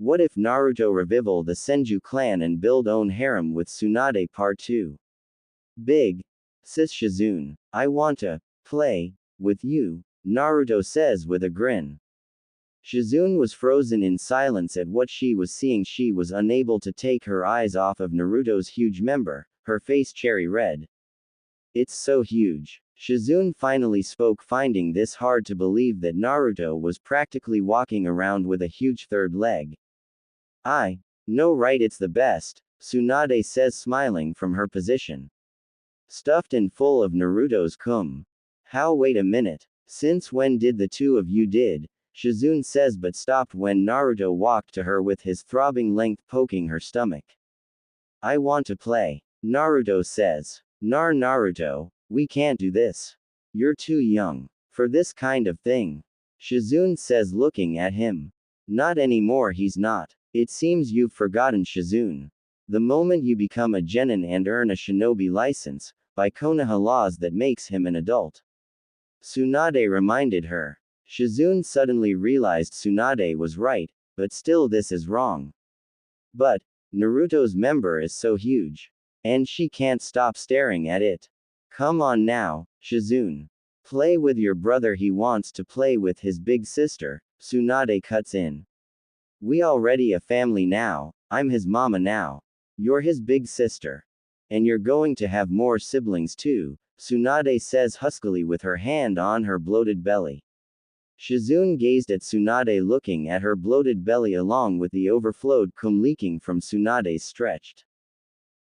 What if Naruto revival the Senju clan and build own harem with Tsunade Part 2? Big Sis Shizune. I wanta play with you, Naruto says with a grin. Shizune was frozen in silence at what she was seeing. She was unable to take her eyes off of Naruto's huge member, her face cherry red. It's so huge. Shizune finally spoke, finding this hard to believe that Naruto was practically walking around with a huge third leg. I know, right? It's the best, Tsunade says, smiling from her position. Stuffed and full of Naruto's cum. How? Wait a minute. Since when did the two of you did? Shizune says, but stopped when Naruto walked to her with his throbbing length poking her stomach. I want to play, Naruto says. Naruto, we can't do this. You're too young for this kind of thing, Shizune says, looking at him. Not anymore, he's not. It seems you've forgotten, Shizune. The moment you become a genin and earn a shinobi license, by Konoha laws that makes him an adult. Tsunade reminded her. Shizune suddenly realized Tsunade was right, but still this is wrong. But Naruto's member is so huge. And she can't stop staring at it. Come on now, Shizune. Play with your brother, he wants to play with his big sister, Tsunade cuts in. We already a family now, I'm his mama now. You're his big sister. And you're going to have more siblings too, Tsunade says huskily with her hand on her bloated belly. Shizune gazed at Tsunade, looking at her bloated belly along with the overflowed cum leaking from Tsunade's stretched.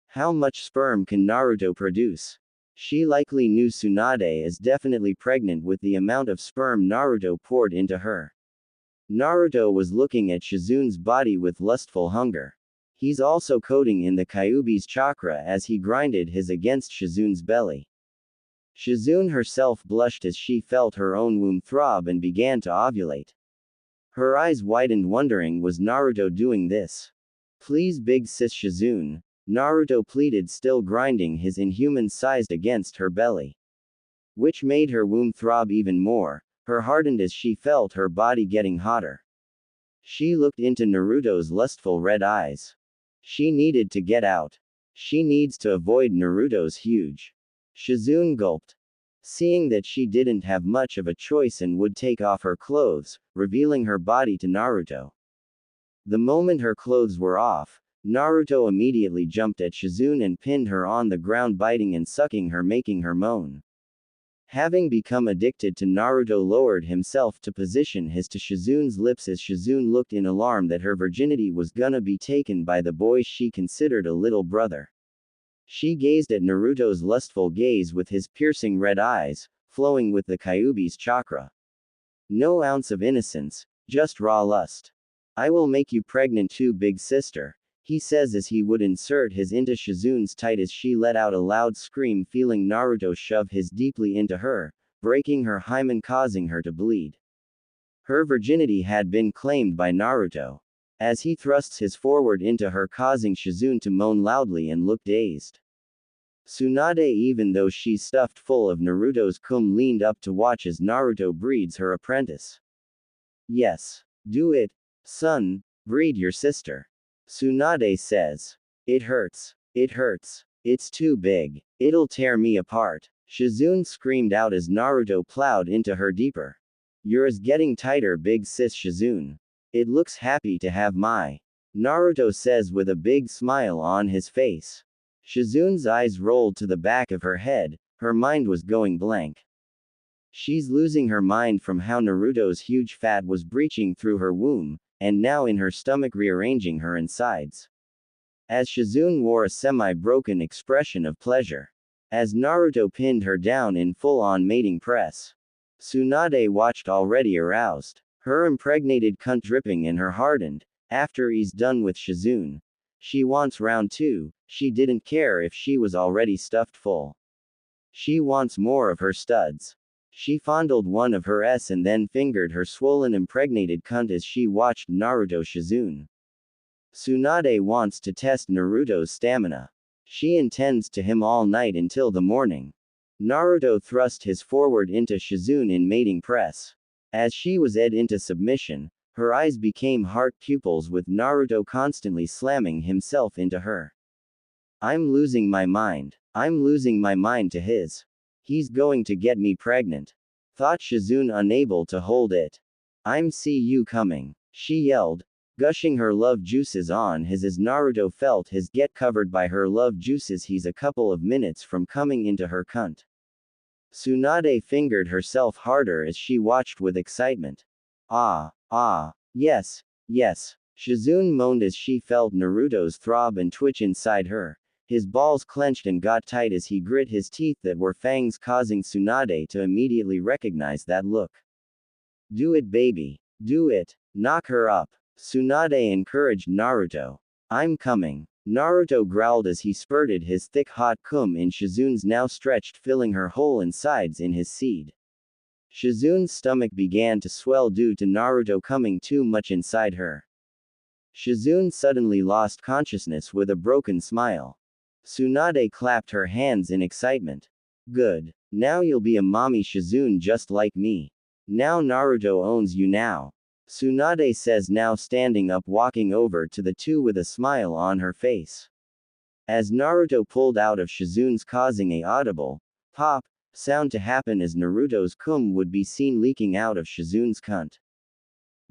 How much sperm can Naruto produce? She likely knew Tsunade is definitely pregnant with the amount of sperm Naruto poured into her. Naruto was looking at Shizune's body with lustful hunger. He's also coating in the Kyuubi's chakra as he grinded his against Shizune's belly. Shizune herself blushed as she felt her own womb throb and began to ovulate. Her eyes widened, wondering, was Naruto doing this? Please, big sis Shizune, Naruto pleaded, still grinding his inhuman size against her belly. Which made her womb throb even more. Her hardened as she felt her body getting hotter. She looked into Naruto's lustful red eyes. She needed to get out. She needs to avoid Naruto's huge. Shizune gulped. Seeing that she didn't have much of a choice and would take off her clothes, revealing her body to Naruto. The moment her clothes were off, Naruto immediately jumped at Shizune and pinned her on the ground, biting and sucking her, making her moan. Having become addicted to Naruto, lowered himself to position his to Shizune's lips as Shizune looked in alarm that her virginity was gonna be taken by the boy she considered a little brother. She gazed at Naruto's lustful gaze with his piercing red eyes, flowing with the Kyuubi's chakra. No ounce of innocence, just raw lust. I will make you pregnant too, big sister, he says as he would insert his into Shizune's tight as she let out a loud scream, feeling Naruto shove his deeply into her, breaking her hymen, causing her to bleed. Her virginity had been claimed by Naruto. As he thrusts his forward into her, causing Shizune to moan loudly and look dazed. Tsunade, even though she's stuffed full of Naruto's cum, leaned up to watch as Naruto breeds her apprentice. Yes. Do it, son, breed your sister. Tsunade says. It hurts. It hurts. It's too big. It'll tear me apart. Shizune screamed out as Naruto plowed into her deeper. Yours getting tighter, big sis Shizune. It looks happy to have my. Naruto says with a big smile on his face. Shizune's eyes rolled to the back of her head, her mind was going blank. She's losing her mind from how Naruto's huge fat was breaching through her womb, and now in her stomach, rearranging her insides. As Shizune wore a semi-broken expression of pleasure. As Naruto pinned her down in full-on mating press. Tsunade watched, already aroused. Her impregnated cunt dripping in her hardened. After he's done with Shizune. She wants round two, she didn't care if she was already stuffed full. She wants more of her studs. She fondled one of her s and then fingered her swollen impregnated cunt as she watched Naruto Shizune. Tsunade wants to test Naruto's stamina. She intends to him all night until the morning. Naruto thrust his forward into Shizune in mating press. As she was ed into submission, Her eyes became heart pupils with Naruto constantly slamming himself into her. I'm losing my mind. I'm losing my mind to his. He's going to get me pregnant. Thought Shizune, unable to hold it. I'm see you coming, she yelled, gushing her love juices on his as Naruto felt his get covered by her love juices. He's a couple of minutes from coming into her cunt. Tsunade fingered herself harder as she watched with excitement. Yes, yes. Shizune moaned as she felt Naruto's throb and twitch inside her. His balls clenched and got tight as he grit his teeth that were fangs, causing Tsunade to immediately recognize that look. Do it, baby. Do it. Knock her up. Tsunade encouraged Naruto. I'm coming. Naruto growled as he spurted his thick hot cum in Shizune's now stretched, filling her whole insides in his seed. Shizune's stomach began to swell due to Naruto coming too much inside her. Shizune suddenly lost consciousness with a broken smile. Tsunade clapped her hands in excitement. Good. Now you'll be a mommy Shizune just like me. Now Naruto owns you now. Tsunade says, now standing up, walking over to the two with a smile on her face. As Naruto pulled out of Shizune's, causing a audible pop sound to happen as Naruto's cum would be seen leaking out of Shizune's cunt.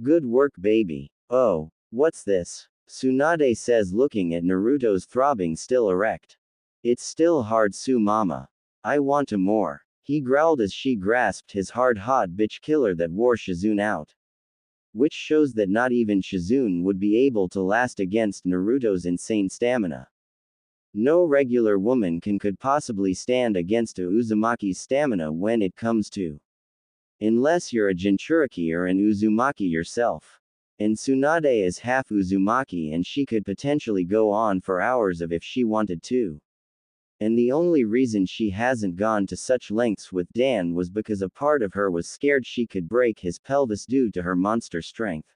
Good work, baby. Oh, what's this? Tsunade says, looking at Naruto's throbbing still erect. It's still hard, mama. I want to more. He growled as she grasped his hard hot bitch killer that wore Shizune out. Which shows that not even Shizune would be able to last against Naruto's insane stamina. No regular woman could possibly stand against a Uzumaki's stamina when it comes to. Unless you're a Jinchuriki or an Uzumaki yourself. And Tsunade is half Uzumaki and she could potentially go on for hours if she wanted to. And the only reason she hasn't gone to such lengths with Dan was because a part of her was scared she could break his pelvis due to her monster strength.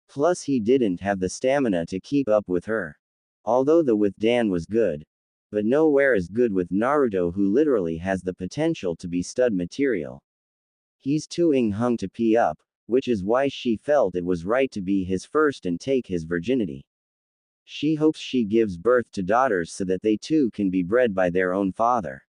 Plus he didn't have the stamina to keep up with her. Although the with Dan was good. But nowhere as good with Naruto, who literally has the potential to be stud material. He's too hung to pee up, which is why she felt it was right to be his first and take his virginity. She hopes she gives birth to daughters so that they too can be bred by their own father.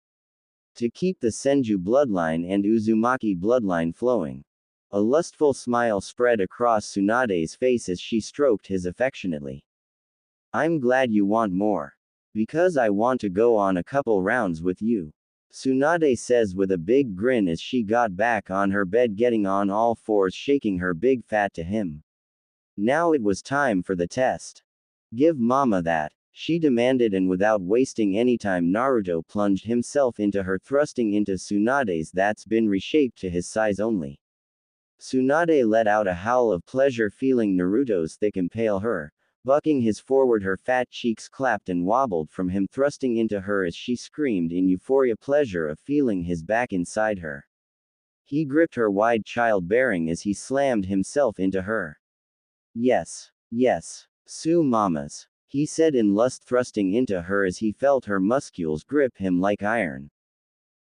To keep the Senju bloodline and Uzumaki bloodline flowing. A lustful smile spread across Tsunade's face as she stroked his affectionately. I'm glad you want more. Because I want to go on a couple rounds with you. Tsunade says with a big grin as she got back on her bed, getting on all fours, shaking her big fat to him. Now it was time for the test. Give mama that, she demanded, and without wasting any time Naruto plunged himself into her, thrusting into Tsunade's that's been reshaped to his size only. Tsunade let out a howl of pleasure, feeling Naruto's thick impale her, bucking his forward. Her fat cheeks clapped and wobbled from him thrusting into her as she screamed in euphoria, pleasure of feeling his back inside her. He gripped her wide childbearing as he slammed himself into her. Yes. Yes. Mamas. He said in lust, thrusting into her as he felt her muscles grip him like iron.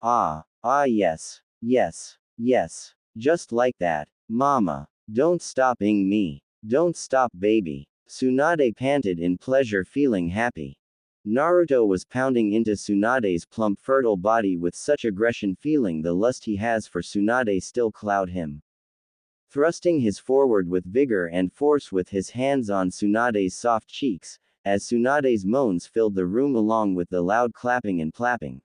Yes. Yes. Yes. Just like that. Mama. Don't stop me. Don't stop, baby. Tsunade panted in pleasure, feeling happy. Naruto was pounding into Tsunade's plump, fertile body with such aggression, feeling the lust he has for Tsunade still cloud him. Thrusting his forward with vigor and force with his hands on Tsunade's soft cheeks, as Tsunade's moans filled the room along with the loud clapping and plapping.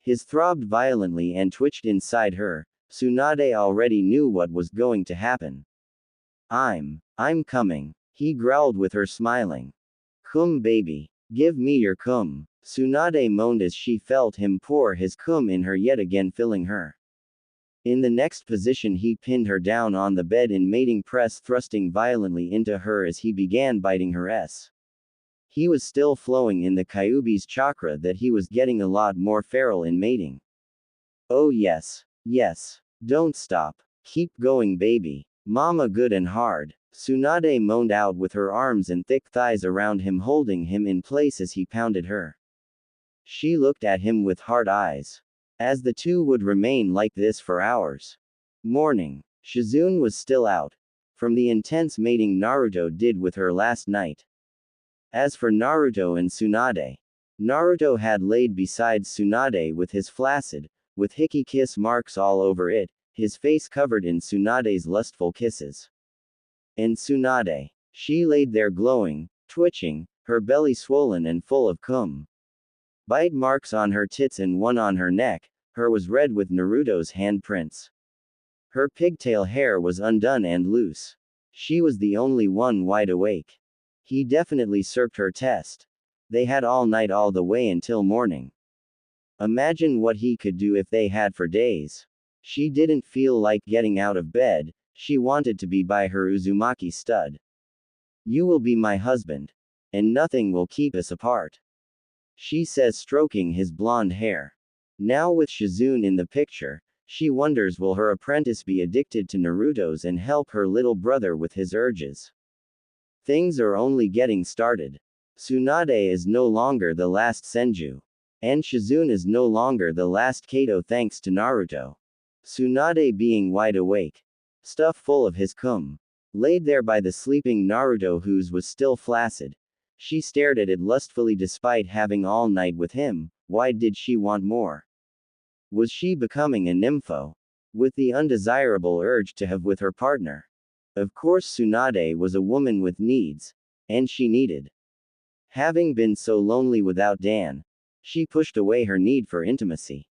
His throbbed violently and twitched inside her. Tsunade already knew what was going to happen. I'm coming, he growled with her, smiling. Cum, baby. Give me your cum. Tsunade moaned as she felt him pour his cum in her, yet again filling her. In the next position he pinned her down on the bed in mating press, thrusting violently into her as he began biting her ass. He was still flowing in the Kyuubi's chakra that he was getting a lot more feral in mating. Oh yes. Yes. Don't stop. Keep going, baby. Mama, good and hard. Tsunade moaned out with her arms and thick thighs around him, holding him in place as he pounded her. She looked at him with hard eyes. As the two would remain like this for hours. Morning. Shizune was still out. from the intense mating Naruto did with her last night. As for Naruto and Tsunade, Naruto had laid beside Tsunade with his flaccid, with hickey kiss marks all over it, his face covered in Tsunade's lustful kisses. And Tsunade, she laid there glowing, twitching, her belly swollen and full of cum. Bite marks on her tits and one on her neck, her was red with Naruto's handprints. Her pigtail hair was undone and loose. She was the only one wide awake. He definitely circed her test. They had all night all the way until morning. Imagine what he could do if they had for days. She didn't feel like getting out of bed, she wanted to be by her Uzumaki stud. You will be my husband. And nothing will keep us apart. She says, stroking his blonde hair. Now with Shizune in the picture, she wonders will her apprentice be addicted to Naruto's and help her little brother with his urges. Things are only getting started. Tsunade is no longer the last Senju. And Shizune is no longer the last Kato thanks to Naruto. Tsunade being wide awake. Stuffed full of his cum. Laid there by the sleeping Naruto whose was still flaccid. She stared at it lustfully despite having all night with him. Why did she want more? Was she becoming a nympho? With the undesirable urge to have with her partner. Of course Tsunade was a woman with needs. And she needed. Having been so lonely without Dan, she pushed away her need for intimacy.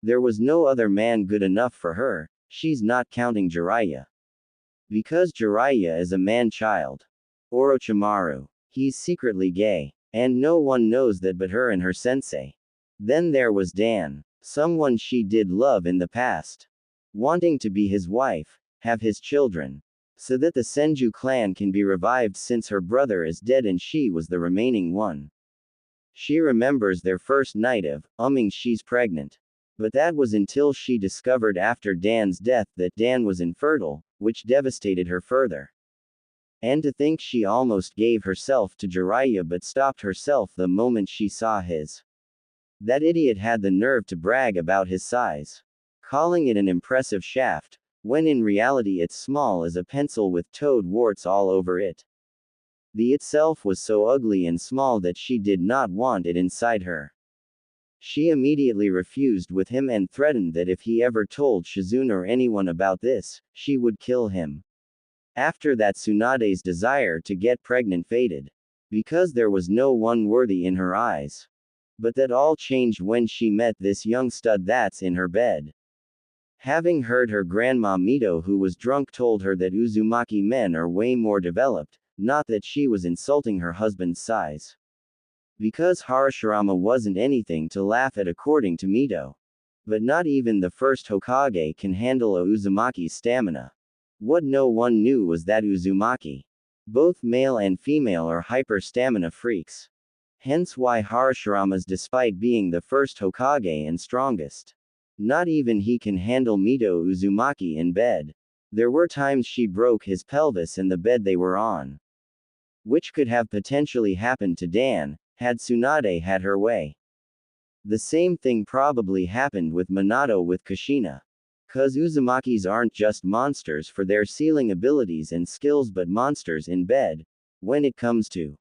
There was no other man good enough for her, she's not counting Jiraiya. Because Jiraiya is a man-child. Orochimaru. He's secretly gay. And no one knows that but her and her sensei. Then there was Dan. Someone she did love in the past. Wanting to be his wife, have his children. So that the Senju clan can be revived since her brother is dead and she was the remaining one. She remembers their first night of, she's pregnant. But that was until she discovered after Dan's death that Dan was infertile, which devastated her further. And to think she almost gave herself to Jiraiya but stopped herself the moment she saw his. That idiot had the nerve to brag about his size. Calling it an impressive shaft, when in reality it's small as a pencil with toad warts all over it. The itself was so ugly and small that she did not want it inside her. She immediately refused with him and threatened that if he ever told Shizune or anyone about this, she would kill him. After that Tsunade's desire to get pregnant faded. Because there was no one worthy in her eyes. But that all changed when she met this young stud that's in her bed. Having heard her grandma Mito who was drunk told her that Uzumaki men are way more developed, not that she was insulting her husband's size. Because Harashirama wasn't anything to laugh at according to Mito. But not even the first Hokage can handle a Uzumaki's stamina. What no one knew was that Uzumaki, both male and female, are hyper stamina freaks. Hence why Harashirama's, despite being the first Hokage and strongest, not even he can handle Mito Uzumaki in bed. There were times she broke his pelvis in the bed they were on. Which could have potentially happened to Dan, had Tsunade had her way. The same thing probably happened with Minato with Kushina. 'Cause Uzumakis aren't just monsters for their sealing abilities and skills but monsters in bed, when it comes to.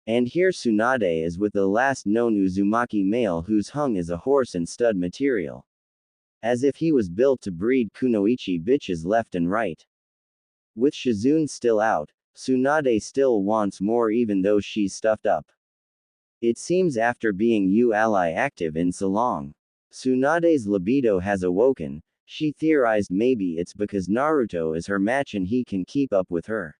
And here Tsunade is with the last known Uzumaki male whose hung is a horse and stud material. As if he was built to breed kunoichi bitches left and right. With Shizune still out, Tsunade still wants more even though she's stuffed up. It seems after being ally active in so long, Tsunade's libido has awoken. She theorized maybe it's because Naruto is her match and he can keep up with her.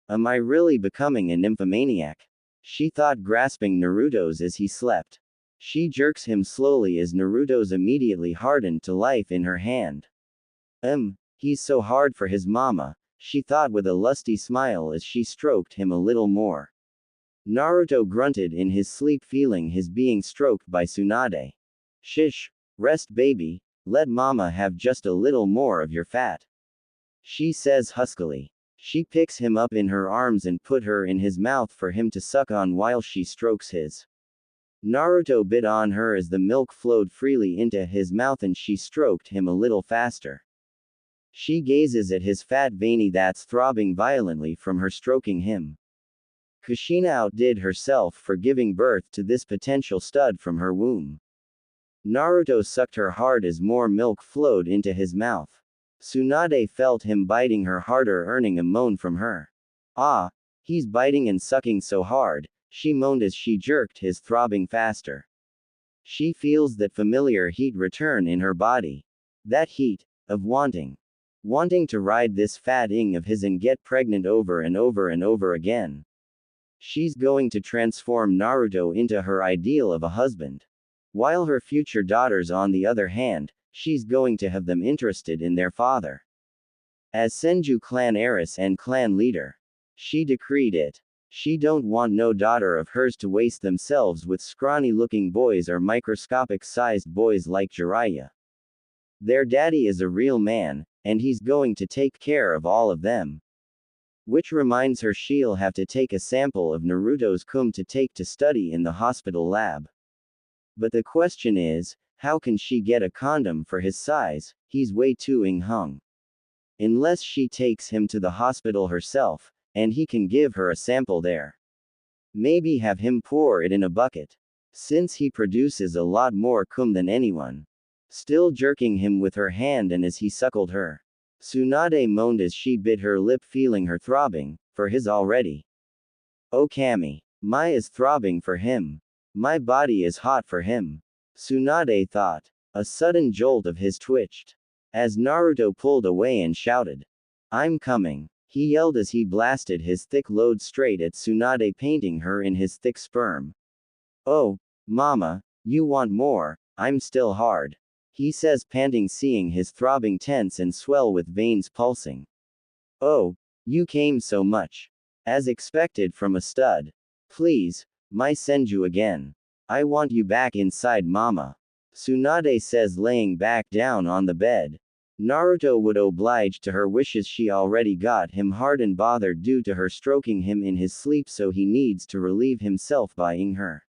Am I really becoming a nymphomaniac? She thought, grasping Naruto's as he slept. She jerks him slowly as Naruto's immediately hardened to life in her hand. He's so hard for his mama, she thought with a lusty smile as she stroked him a little more. Naruto grunted in his sleep, feeling his being stroked by Tsunade. Shish. Rest baby. Let mama have just a little more of your fat. She says huskily. She picks him up in her arms and put her in his mouth for him to suck on while she strokes his. Naruto bit on her as the milk flowed freely into his mouth and she stroked him a little faster. She gazes at his fat veiny that's throbbing violently from her stroking him. Kushina outdid herself for giving birth to this potential stud from her womb. Naruto sucked her hard as more milk flowed into his mouth. Tsunade felt him biting her harder, earning a moan from her. Ah, he's biting and sucking so hard, she moaned as she jerked his throbbing faster. She feels that familiar heat return in her body. That heat, of wanting. Wanting to ride this fat ing of his and get pregnant over and over and over again. She's going to transform Naruto into her ideal of a husband. While her future daughters, on the other hand, she's going to have them interested in their father. As Senju clan heiress and clan leader, she decreed it. She don't want no daughter of hers to waste themselves with scrawny-looking boys or microscopic-sized boys like Jiraiya. Their daddy is a real man, and he's going to take care of all of them. Which reminds her she'll have to take a sample of Naruto's cum to take to study in the hospital lab. But the question is, how can she get a condom for his size? He's way too hung. Unless she takes him to the hospital herself, and he can give her a sample there. Maybe have him pour it in a bucket. Since he produces a lot more cum than anyone. Still jerking him with her hand and as he suckled her. Tsunade moaned as she bit her lip, feeling her throbbing, for his already. Oh Kami. My is throbbing for him. My body is hot for him. Tsunade thought. A sudden jolt of his twitched. As Naruto pulled away and shouted. I'm coming. He yelled as he blasted his thick load straight at Tsunade, painting her in his thick sperm. Oh, mama, you want more, I'm still hard. He says, panting, seeing his throbbing tense and swell with veins pulsing. Oh, you came so much. As expected from a stud. Please, my Senju again. I want you back inside, mama. Tsunade says, laying back down on the bed. Naruto would oblige to her wishes. She already got him hard and bothered due to her stroking him in his sleep, so he needs to relieve himself by ing her.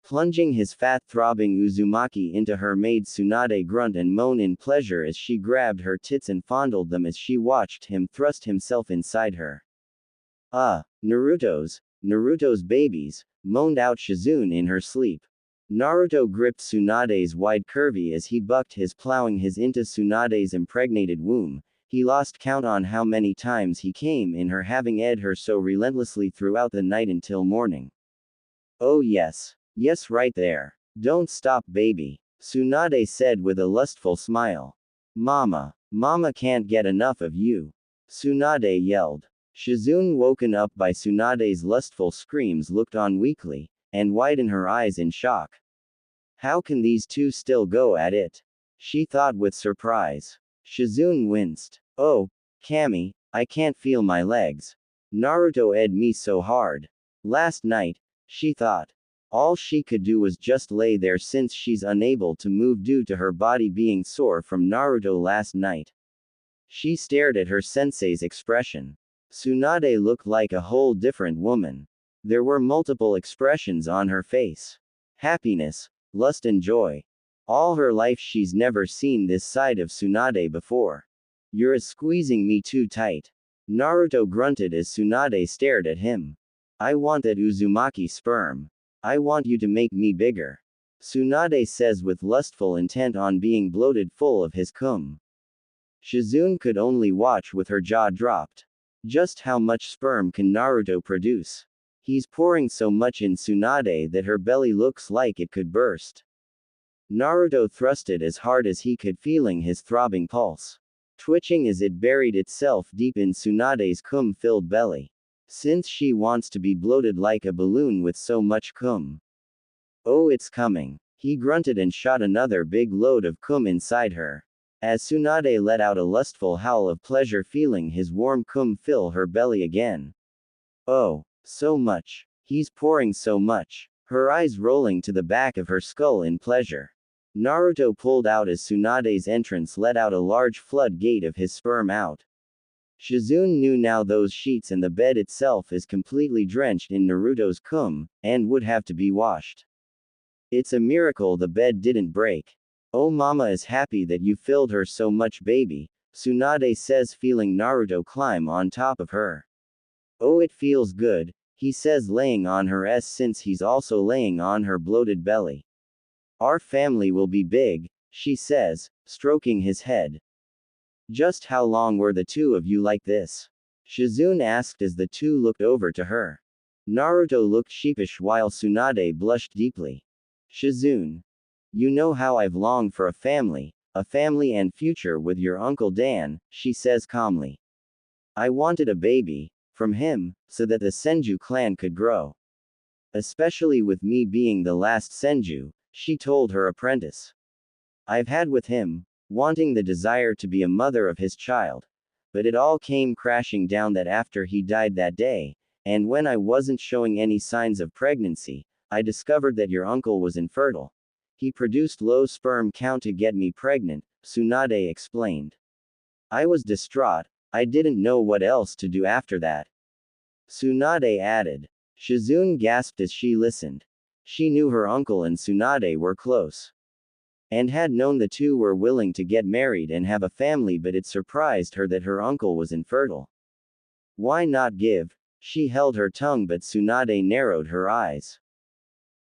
Plunging his fat throbbing Uzumaki into her made Tsunade grunt and moan in pleasure as she grabbed her tits and fondled them as she watched him thrust himself inside her. Naruto's babies, moaned out Shizune in her sleep. Naruto gripped Tsunade's wide curvy as he bucked his, plowing his into Tsunade's impregnated womb. He lost count on how many times he came in her, having ed her so relentlessly throughout the night until morning. Oh yes. Yes, right there. Don't stop, baby. Tsunade said with a lustful smile. Mama can't get enough of you. Tsunade yelled. Shizune, woken up by Tsunade's lustful screams, looked on weakly, and widened her eyes in shock. How can these two still go at it? She thought with surprise. Shizune winced. Oh, Kami, I can't feel my legs. Naruto ed me so hard. Last night, she thought. All she could do was just lay there since she's unable to move due to her body being sore from Naruto last night. She stared at her sensei's expression. Tsunade looked like a whole different woman. There were multiple expressions on her face. Happiness, lust and joy. All her life she's never seen this side of Tsunade before. You're squeezing me too tight. Naruto grunted as Tsunade stared at him. I want that Uzumaki sperm. I want you to make me bigger. Tsunade says with lustful intent on being bloated full of his cum. Shizune could only watch with her jaw dropped. Just how much sperm can Naruto produce? He's pouring so much in Tsunade that her belly looks like it could burst. Naruto thrusted as hard as he could, feeling his throbbing pulse. Twitching as it buried itself deep in Tsunade's cum-filled belly. Since she wants to be bloated like a balloon with so much cum. Oh, it's coming. He grunted and shot another big load of cum inside her. As Tsunade let out a lustful howl of pleasure, feeling his warm cum fill her belly again. Oh, so much. He's pouring so much. Her eyes rolling to the back of her skull in pleasure. Naruto pulled out as Tsunade's entrance let out a large floodgate of his sperm out. Shizune knew now those sheets and the bed itself is completely drenched in Naruto's cum, and would have to be washed. It's a miracle the bed didn't break. Oh, mama is happy that you filled her so much, baby. Tsunade says, feeling Naruto climb on top of her. Oh, it feels good, he says, laying on her ass since he's also laying on her bloated belly. Our family will be big, she says, stroking his head. Just how long were the two of you like this? Shizune asked as the two looked over to her. Naruto looked sheepish while Tsunade blushed deeply. Shizune. You know how I've longed for a family and future with your Uncle Dan, she says calmly. I wanted a baby, from him, so that the Senju clan could grow. Especially with me being the last Senju, she told her apprentice. I've had with him, wanting the desire to be a mother of his child. But it all came crashing down that after he died that day, and when I wasn't showing any signs of pregnancy, I discovered that your uncle was infertile. He produced low sperm count to get me pregnant, Tsunade explained. I was distraught, I didn't know what else to do after that. Tsunade added. Shizune gasped as she listened. She knew her uncle and Tsunade were close. And had known the two were willing to get married and have a family, but it surprised her that her uncle was infertile. Why not give? She held her tongue, but Tsunade narrowed her eyes.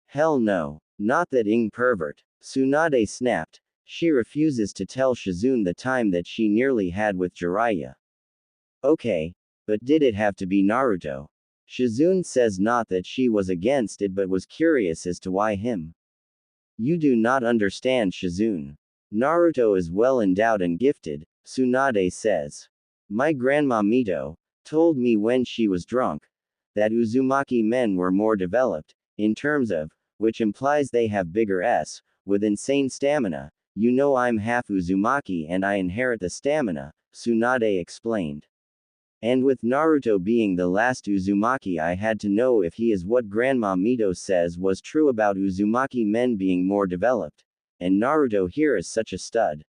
Hell no. Not that pervert. Tsunade snapped. She refuses to tell Shizune the time that she nearly had with Jiraiya. Okay. But did it have to be Naruto? Shizune says not that she was against it but was curious as to why him. You do not understand, Shizune. Naruto is well endowed and gifted, Tsunade says. My grandma Mito told me when she was drunk that Uzumaki men were more developed, in terms of, which implies they have bigger s, with insane stamina. You know I'm half Uzumaki and I inherit the stamina, Tsunade explained. And with Naruto being the last Uzumaki, I had to know if he is what Grandma Mito says was true about Uzumaki men being more developed. And Naruto here is such a stud.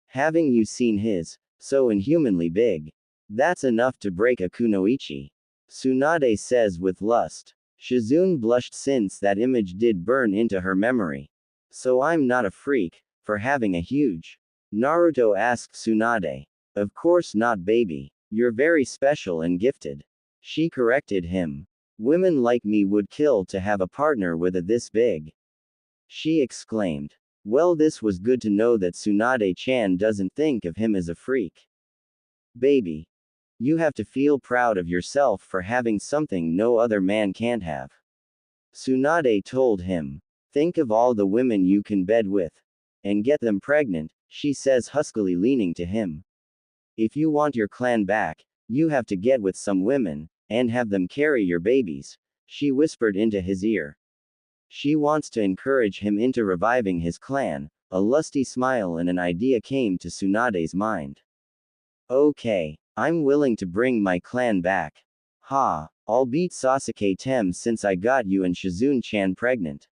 Having you seen his, so inhumanly big? That's enough to break a kunoichi. Tsunade says with lust. Shizune blushed since that image did burn into her memory. So I'm not a freak, for having a huge. Naruto asked Tsunade. Of course not, baby. You're very special and gifted. She corrected him. Women like me would kill to have a partner with a this big. She exclaimed. Well, this was good to know that Tsunade-chan doesn't think of him as a freak. Baby. You have to feel proud of yourself for having something no other man can't have. Tsunade told him. Think of all the women you can bed with. And get them pregnant, she says huskily, leaning to him. If you want your clan back, you have to get with some women, and have them carry your babies, she whispered into his ear. She wants to encourage him into reviving his clan. A lusty smile and an idea came to Tsunade's mind. Okay, I'm willing to bring my clan back. Ha, I'll beat Sasuke-tem since I got you and Shizune-chan pregnant.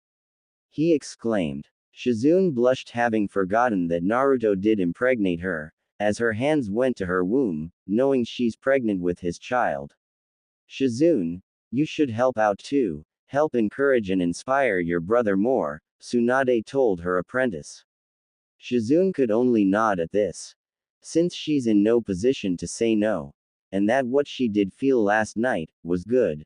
He exclaimed. Shizune blushed, having forgotten that Naruto did impregnate her, as her hands went to her womb, knowing she's pregnant with his child. Shizune, you should help out too, help encourage and inspire your brother more, Tsunade told her apprentice. Shizune could only nod at this, since she's in no position to say no, and that what she did feel last night was good.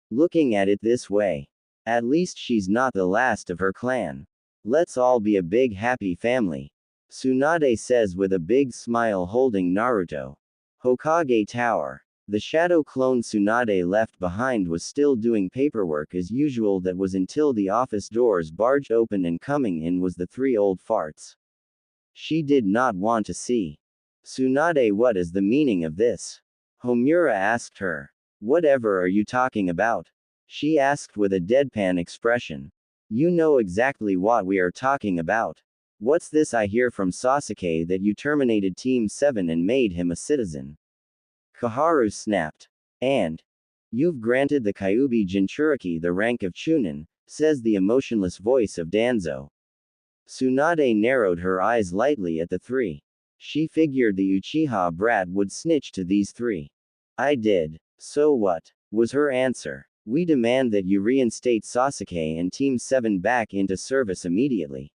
Looking at it this way, at least she's not the last of her clan. Let's all be a big happy family. Tsunade says with a big smile, holding Naruto. Hokage Tower. The shadow clone Tsunade left behind was still doing paperwork as usual. That was until the office doors barged open and coming in was the three old farts. She did not want to see. Tsunade, what is the meaning of this? Homura asked her. Whatever are you talking about? She asked with a deadpan expression. You know exactly what we are talking about. What's this I hear from Sasuke that you terminated Team 7 and made him a citizen? Kaharu snapped. And you've granted the Kyuubi Jinchuriki the rank of Chunin, says the emotionless voice of Danzo. Tsunade narrowed her eyes lightly at the three. She figured the Uchiha brat would snitch to these three. I did. So what? Was her answer. We demand that you reinstate Sasuke and Team 7 back into service immediately.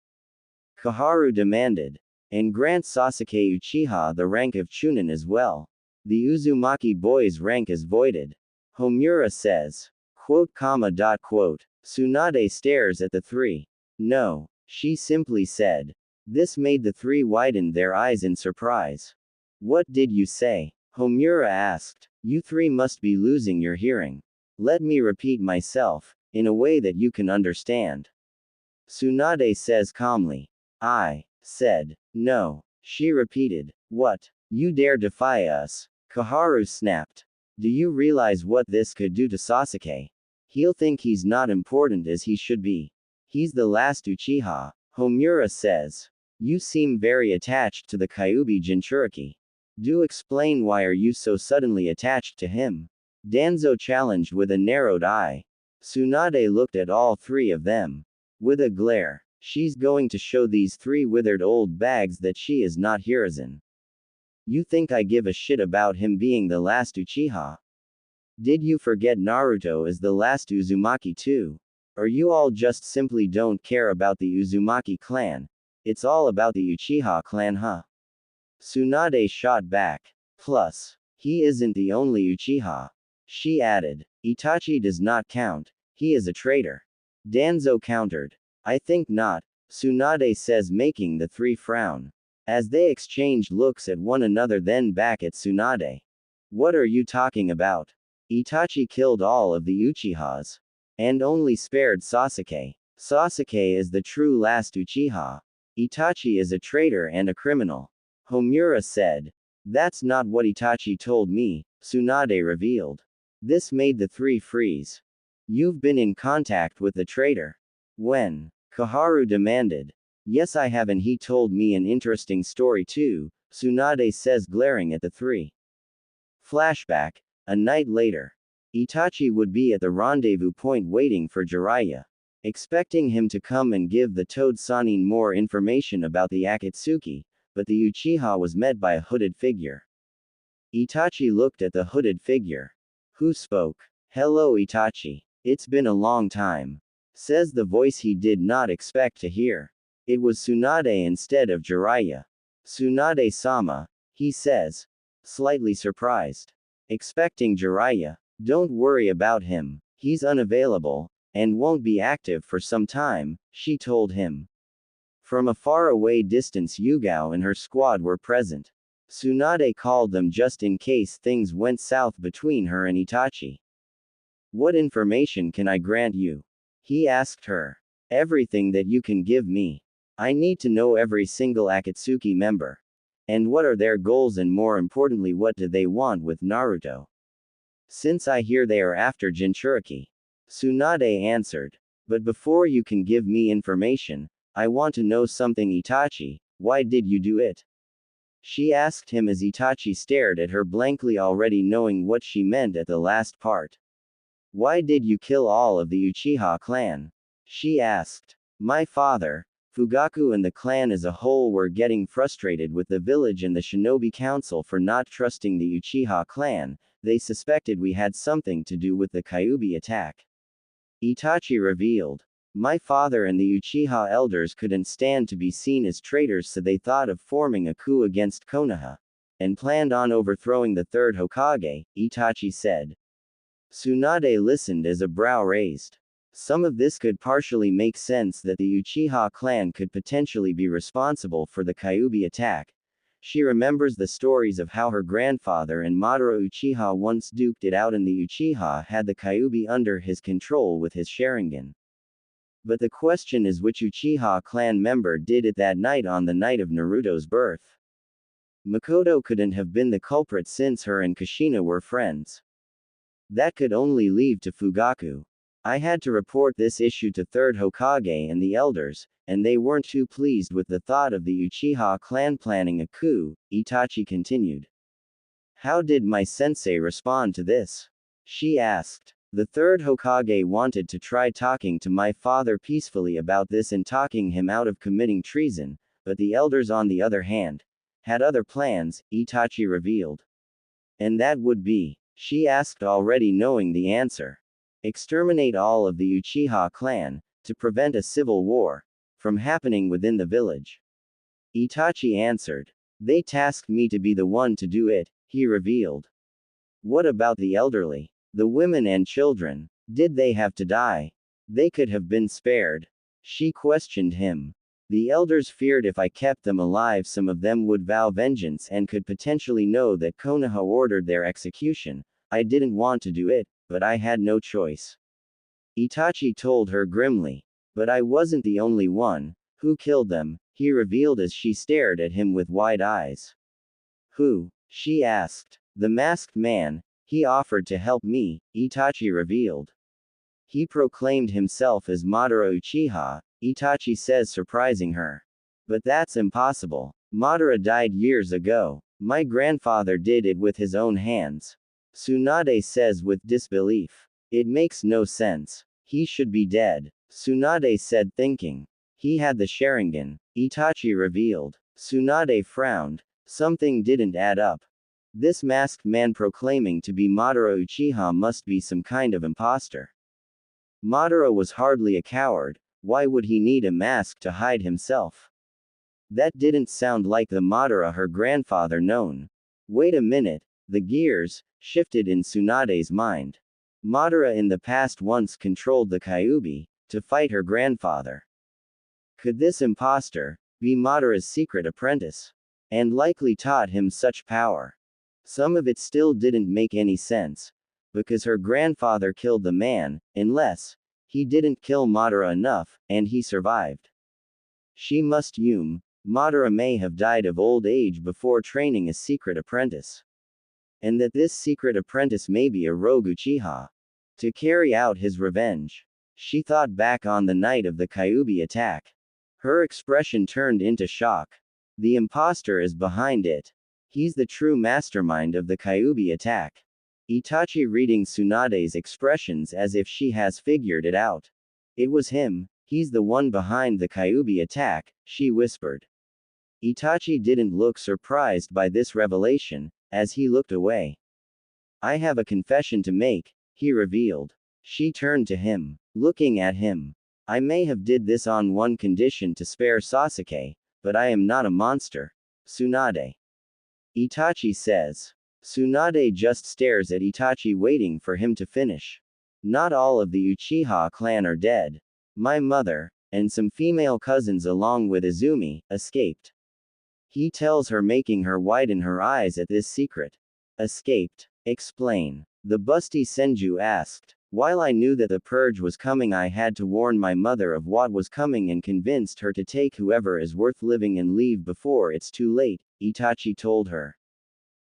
Kaharu demanded. and grant Sasuke Uchiha the rank of Chunin as well. The Uzumaki boy's rank is voided. Homura says. Quote, dot quote. Tsunade stares at the three. No, she simply said. This made the three widen their eyes in surprise. What did you say? Homura asked. You three must be losing your hearing. Let me repeat myself, in a way that you can understand. Tsunade says calmly. I said, no. She repeated. What? You dare defy us? Koharu snapped. Do you realize what this could do to Sasuke? He'll think he's not important as he should be. He's the last Uchiha, Homura says. You seem very attached to the Kyuubi Jinchuriki. Do explain why are you so suddenly attached to him? Danzo challenged with a narrowed eye. Tsunade looked at all three of them. With a glare. She's going to show these three withered old bags that she is not Hiruzen. You think I give a shit about him being the last Uchiha? Did you forget Naruto is the last Uzumaki too? Or you all just simply don't care about the Uzumaki clan? It's all about the Uchiha clan, huh? Tsunade shot back. Plus, he isn't the only Uchiha. She added. Itachi does not count, he is a traitor. Danzo countered. I think not, Tsunade says, making the three frown. As they exchanged looks at one another then back at Tsunade. What are you talking about? Itachi killed all of the Uchihas. And only spared Sasuke. Sasuke is the true last Uchiha. Itachi is a traitor and a criminal. Homura said. That's not what Itachi told me, Tsunade revealed. This made the three freeze. You've been in contact with the traitor. When? Koharu demanded. Yes, I have, and he told me an interesting story too, Tsunade says, glaring at the three. Flashback. A night later. Itachi would be at the rendezvous point waiting for Jiraiya. Expecting him to come and give the Toad Sannin more information about the Akatsuki, but the Uchiha was met by a hooded figure. Itachi looked at the hooded figure. Who spoke? Hello Itachi. It's been a long time. Says the voice he did not expect to hear. It was Tsunade instead of Jiraiya. Tsunade-sama, he says. Slightly surprised. Expecting Jiraiya. Don't worry about him. He's unavailable, and won't be active for some time, she told him. From a faraway distance Yugao and her squad were present. Tsunade called them just in case things went south between her and Itachi. What information can I grant you? He asked her. Everything that you can give me. I need to know every single Akatsuki member. And what are their goals, and more importantly, what do they want with Naruto? Since I hear they are after Jinchuriki. Tsunade answered. But before you can give me information, I want to know something, Itachi. Why did you do it? She asked him as Itachi stared at her blankly, already knowing what she meant at the last part. Why did you kill all of the Uchiha clan? She asked. My father, Fugaku, and the clan as a whole were getting frustrated with the village and the Shinobi Council for not trusting the Uchiha clan. They suspected we had something to do with the Kyuubi attack. Itachi revealed. My father and the Uchiha elders couldn't stand to be seen as traitors, so they thought of forming a coup against Konoha. And planned on overthrowing the third Hokage, Itachi said. Tsunade listened as a brow raised. Some of this could partially make sense, that the Uchiha clan could potentially be responsible for the Kyuubi attack. She remembers the stories of how her grandfather and Madara Uchiha once duked it out, and the Uchiha had the Kyuubi under his control with his Sharingan. But the question is, which Uchiha clan member did it that night on the night of Naruto's birth? Makoto couldn't have been the culprit since her and Kushina were friends. That could only leave to Fugaku. I had to report this issue to third Hokage and the elders, and they weren't too pleased with the thought of the Uchiha clan planning a coup, Itachi continued. How did my sensei respond to this? She asked. The third Hokage wanted to try talking to my father peacefully about this and talking him out of committing treason, but the elders, on the other hand, had other plans, Itachi revealed. And that would be? She asked, already knowing the answer. Exterminate all of the Uchiha clan, to prevent a civil war from happening within the village. Itachi answered. They tasked me to be the one to do it, he revealed. What about the elderly? The women and children? Did they have to die? They could have been spared. She questioned him. The elders feared if I kept them alive, some of them would vow vengeance and could potentially know that Konoha ordered their execution. I didn't want to do it, but I had no choice. Itachi told her grimly. But I wasn't the only one. Who killed them? He revealed as she stared at him with wide eyes. Who? She asked. The masked man. He offered to help me, Itachi revealed. He proclaimed himself as Madara Uchiha, Itachi says, surprising her. But that's impossible. Madara died years ago. My grandfather did it with his own hands. Tsunade says with disbelief. It makes no sense. He should be dead. Tsunade said, thinking. He had the Sharingan, Itachi revealed. Tsunade frowned. Something didn't add up. This masked man proclaiming to be Madara Uchiha must be some kind of imposter. Madara was hardly a coward. Why would he need a mask to hide himself? That didn't sound like the Madara her grandfather known. Wait a minute, the gears shifted in Tsunade's mind. Madara in the past once controlled the Kyuubi to fight her grandfather. Could this imposter be Madara's secret apprentice? And likely taught him such power. Some of it still didn't make any sense. Because her grandfather killed the man, unless he didn't kill Madara enough, and he survived. She must assume Madara may have died of old age before training a secret apprentice. And that this secret apprentice may be a rogue Uchiha. To carry out his revenge. She thought back on the night of the Kyuubi attack. Her expression turned into shock. The imposter is behind it. He's the true mastermind of the Kyuubi attack. Itachi reading Tsunade's expressions as if she has figured it out. It was him. He's the one behind the Kyuubi attack, she whispered. Itachi didn't look surprised by this revelation, as he looked away. I have a confession to make, he revealed. She turned to him, looking at him. I may have did this on one condition to spare Sasuke, but I am not a monster. Tsunade. Itachi says. Tsunade just stares at Itachi waiting for him to finish. Not all of the Uchiha clan are dead. My mother, and some female cousins along with Izumi, escaped. He tells her, making her widen her eyes at this secret. Escaped. Explain. The busty Senju asked. While I knew that the purge was coming, I had to warn my mother of what was coming and convinced her to take whoever is worth living and leave before it's too late, Itachi told her.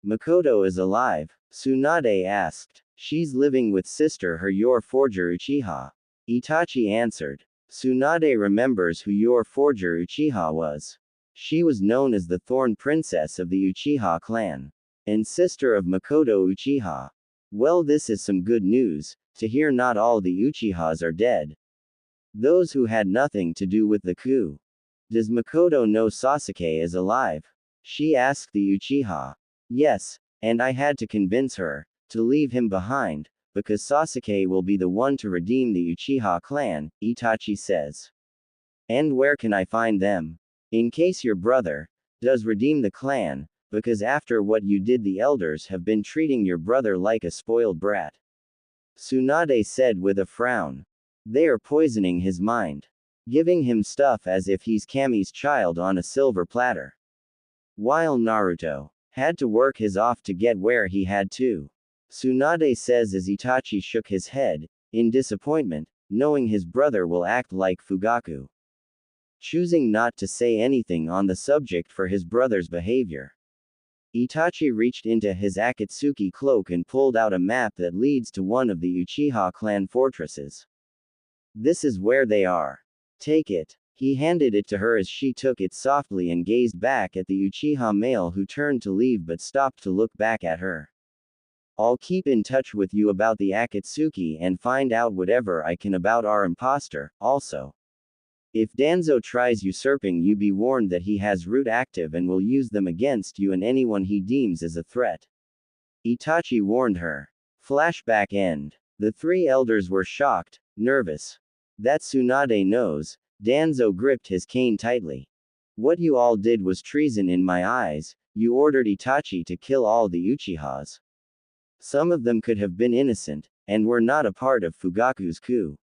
Makoto is alive? Tsunade asked. She's living with sister her your forger Uchiha. Itachi answered. Tsunade remembers who your forger Uchiha was. She was known as the Thorn Princess of the Uchiha clan. And sister of Makoto Uchiha. Well, this is some good news, to hear not all the Uchihas are dead. Those who had nothing to do with the coup. Does Makoto know Sasuke is alive? She asked the Uchiha. Yes, and I had to convince her to leave him behind, because Sasuke will be the one to redeem the Uchiha clan, Itachi says. And where can I find them? In case your brother does redeem the clan, because after what you did the elders have been treating your brother like a spoiled brat. Tsunade said with a frown. They are poisoning his mind. Giving him stuff as if he's Kami's child on a silver platter. While Naruto had to work his off to get where he had to. Tsunade says as Itachi shook his head, in disappointment, knowing his brother will act like Fugaku. Choosing not to say anything on the subject for his brother's behavior. Itachi reached into his Akatsuki cloak and pulled out a map that leads to one of the Uchiha clan fortresses. This is where they are. Take it. He handed it to her as she took it softly and gazed back at the Uchiha male who turned to leave but stopped to look back at her. I'll keep in touch with you about the Akatsuki and find out whatever I can about our imposter, also. If Danzo tries usurping you, be warned that he has root active and will use them against you and anyone he deems as a threat. Itachi warned her. Flashback end. The three elders were shocked, nervous. That Tsunade knows. Danzo gripped his cane tightly. What you all did was treason in my eyes. You ordered Itachi to kill all the Uchihas. Some of them could have been innocent, and were not a part of Fugaku's coup.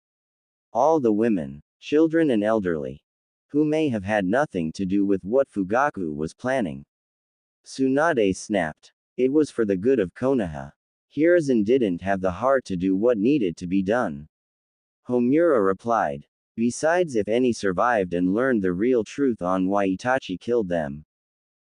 All the women, children and elderly, who may have had nothing to do with what Fugaku was planning. Tsunade snapped. It was for the good of Konoha. Hiruzen didn't have the heart to do what needed to be done. Homura replied. Besides, if any survived and learned the real truth on why Itachi killed them,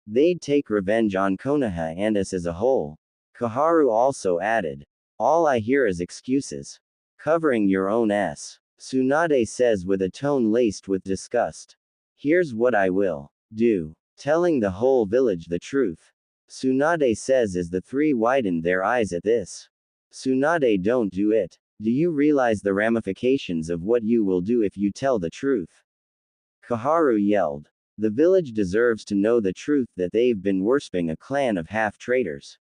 they'd take revenge on Konoha and us as a whole. Kaharu also added. All I hear is excuses. Covering your own ass. Tsunade says with a tone laced with disgust. Here's what I will do. Telling the whole village the truth. Tsunade says as the three widened their eyes at this. Tsunade, don't do it. Do you realize the ramifications of what you will do if you tell the truth? Kaharu yelled. The village deserves to know the truth that they've been worshipping a clan of half-traitors.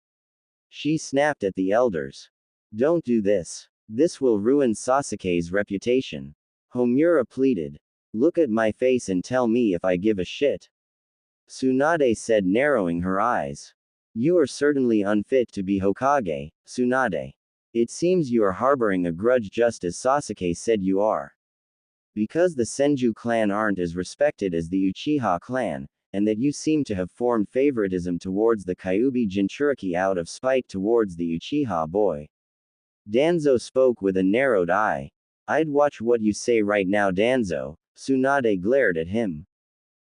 She snapped at the elders. Don't do this. This will ruin Sasuke's reputation. Homura pleaded. Look at my face and tell me if I give a shit. Tsunade said, narrowing her eyes. You are certainly unfit to be Hokage, Tsunade. It seems you are harboring a grudge just as Sasuke said you are. Because the Senju clan aren't as respected as the Uchiha clan, and that you seem to have formed favoritism towards the Kyuubi Jinchuriki out of spite towards the Uchiha boy. Danzo spoke with a narrowed eye. I'd watch what you say right now, Danzo. Tsunade glared at him.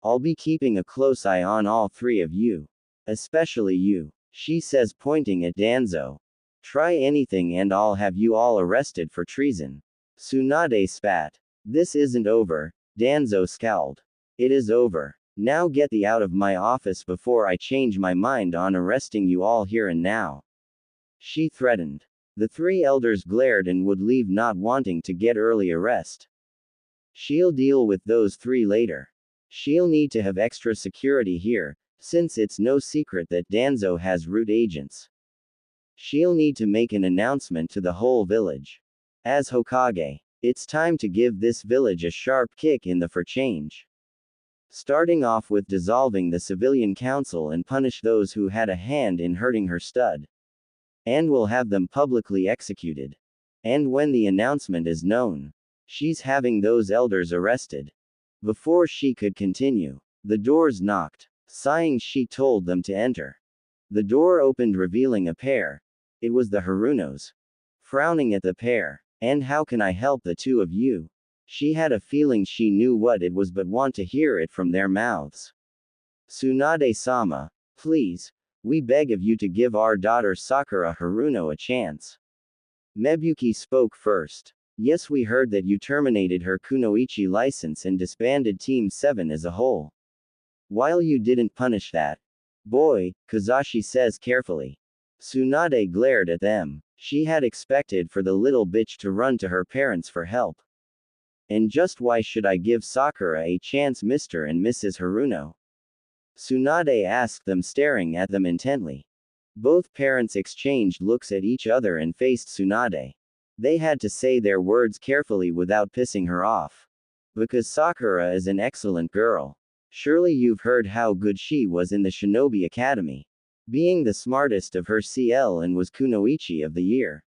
I'll be keeping a close eye on all three of you. Especially you, she says, pointing at Danzo. Try anything and I'll have you all arrested for treason. Tsunade spat. This isn't over, Danzo scowled. It is over. Now get thee out of my office before I change my mind on arresting you all here and now. She threatened. The three elders glared and would leave, not wanting to get early arrest. She'll deal with those three later. She'll need to have extra security here, since it's no secret that Danzo has root agents. She'll need to make an announcement to the whole village. As Hokage, it's time to give this village a sharp kick in the for change. Starting off with dissolving the civilian council and punish those who had a hand in hurting her stud. And we'll have them publicly executed. And when the announcement is known, she's having those elders arrested. Before she could continue, the doors knocked. Sighing, she told them to enter. The door opened, revealing a pair. It was the Harunos. Frowning at the pair. And how can I help the two of you? She had a feeling she knew what it was but want to hear it from their mouths. Tsunade-sama, please, we beg of you to give our daughter Sakura Haruno a chance. Mebuki spoke first. Yes, we heard that you terminated her kunoichi license and disbanded Team 7 as a whole. While you didn't punish that boy, Kazashi says carefully. Tsunade glared at them. She had expected for the little bitch to run to her parents for help. And just why should I give Sakura a chance, Mr. and Mrs. Haruno? Tsunade asked them, staring at them intently. Both parents exchanged looks at each other and faced Tsunade. They had to say their words carefully without pissing her off. Because Sakura is an excellent girl. Surely you've heard how good she was in the Shinobi Academy. Being the smartest of her CL and was Kunoichi of the year.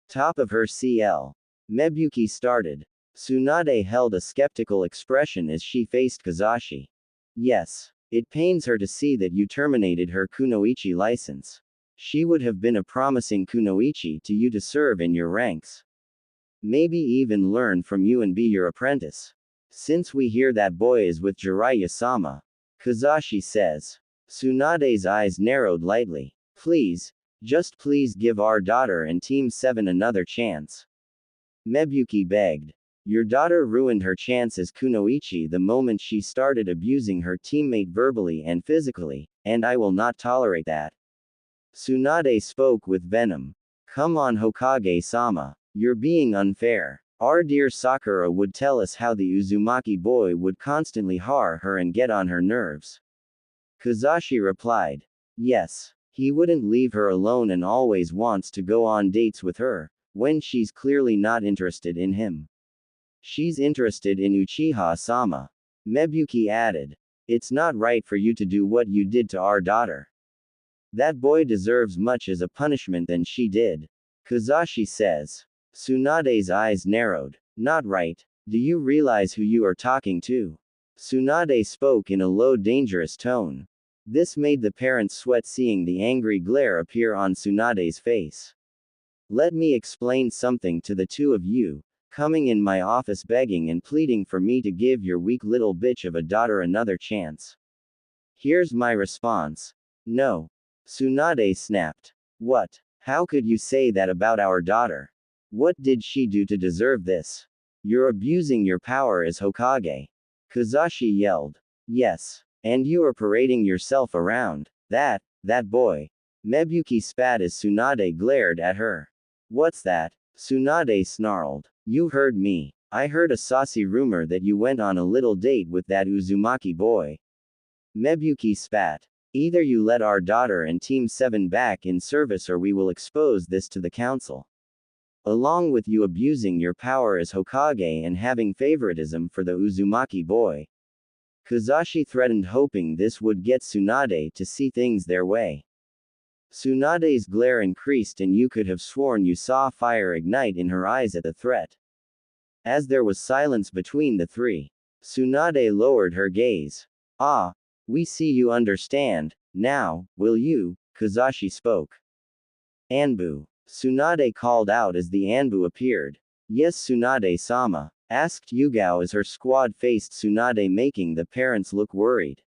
Top of her CL. Mebuki started. Tsunade held a skeptical expression as she faced Kazashi. Yes. It pains her to see that you terminated her kunoichi license. She would have been a promising kunoichi to you to serve in your ranks. Maybe even learn from you and be your apprentice. Since we hear that boy is with Jiraiya-sama. Kazashi says. Tsunade's eyes narrowed lightly. Please, just please give our daughter and Team 7 another chance. Mebuki begged. Your daughter ruined her chance as kunoichi the moment she started abusing her teammate verbally and physically, and I will not tolerate that. Tsunade spoke with venom. Come on, Hokage-sama. You're being unfair. Our dear Sakura would tell us how the Uzumaki boy would constantly har her and get on her nerves. Kazashi replied. Yes. He wouldn't leave her alone and always wants to go on dates with her, when she's clearly not interested in him. She's interested in Uchiha-sama. Mebuki added. It's not right for you to do what you did to our daughter. That boy deserves much as a punishment than she did. Kozashi says. Tsunade's eyes narrowed. Not right. Do you realize who you are talking to? Tsunade spoke in a low, dangerous tone. This made the parents sweat seeing the angry glare appear on Tsunade's face. Let me explain something to the two of you, coming in my office begging and pleading for me to give your weak little bitch of a daughter another chance. Here's my response. No. Tsunade snapped. What? How could you say that about our daughter? What did she do to deserve this? You're abusing your power as Hokage. Kozashi yelled. Yes. And you are parading yourself around. That boy. Mebuki spat as Tsunade glared at her. What's that? Tsunade snarled. You heard me. I heard a saucy rumor that you went on a little date with that Uzumaki boy. Mebuki spat. Either you let our daughter and Team 7 back in service or we will expose this to the council. Along with you abusing your power as Hokage and having favoritism for the Uzumaki boy. Kozashi threatened, hoping this would get Tsunade to see things their way. Tsunade's glare increased and you could have sworn you saw fire ignite in her eyes at the threat. As there was silence between the three, Tsunade lowered her gaze. Ah, we see you understand, now, will you? Kozashi spoke. Anbu. Tsunade called out as the Anbu appeared. Yes, Tsunade-sama, asked Yugao as her squad faced Tsunade, making the parents look worried.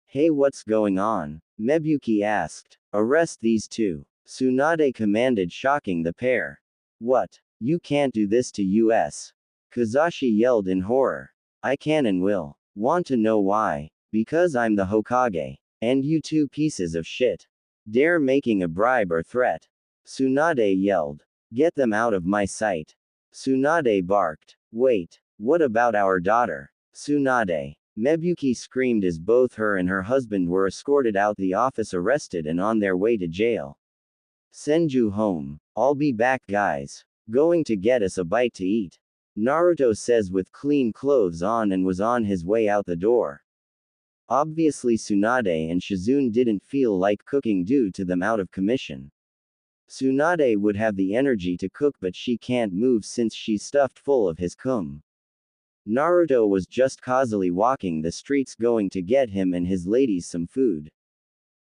Hey, what's going on? Mebuki asked. Arrest these two. Tsunade commanded, shocking the pair. What? You can't do this to us. Kozashi yelled in horror. I can and will. Want to know why? Because I'm the Hokage. And you two pieces of shit. Dare making a bribe or threat. Tsunade yelled. Get them out of my sight. Tsunade barked. Wait, what about our daughter? Tsunade. Mebuki screamed as both her and her husband were escorted out the office, arrested and on their way to jail. Senju home. I'll be back, guys. Going to get us a bite to eat. Naruto says with clean clothes on and was on his way out the door. Obviously Tsunade and Shizune didn't feel like cooking due to them out of commission. Tsunade would have the energy to cook but she can't move since she's stuffed full of his cum. Naruto was just casually walking the streets going to get him and his ladies some food.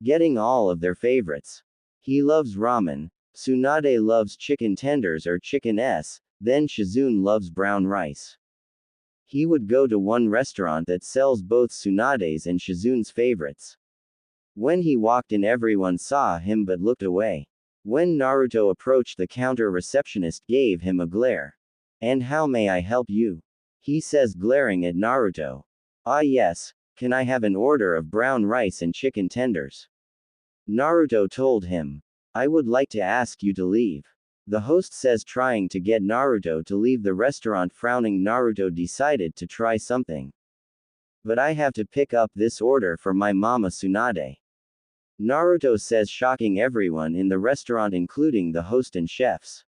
Getting all of their favorites. He loves ramen, Tsunade loves chicken tenders or chicken s, then Shizune loves brown rice. He would go to one restaurant that sells both Tsunade's and Shizune's favorites. When he walked in, everyone saw him but looked away. When Naruto approached, the counter receptionist gave him a glare. And how may I help you? He says, glaring at Naruto. Ah yes, can I have an order of brown rice and chicken tenders? Naruto told him. I would like to ask you to leave. The host says, trying to get Naruto to leave the restaurant. Frowning, Naruto decided to try something. But I have to pick up this order for my mama Tsunade. Naruto says, shocking everyone in the restaurant including the host and chefs.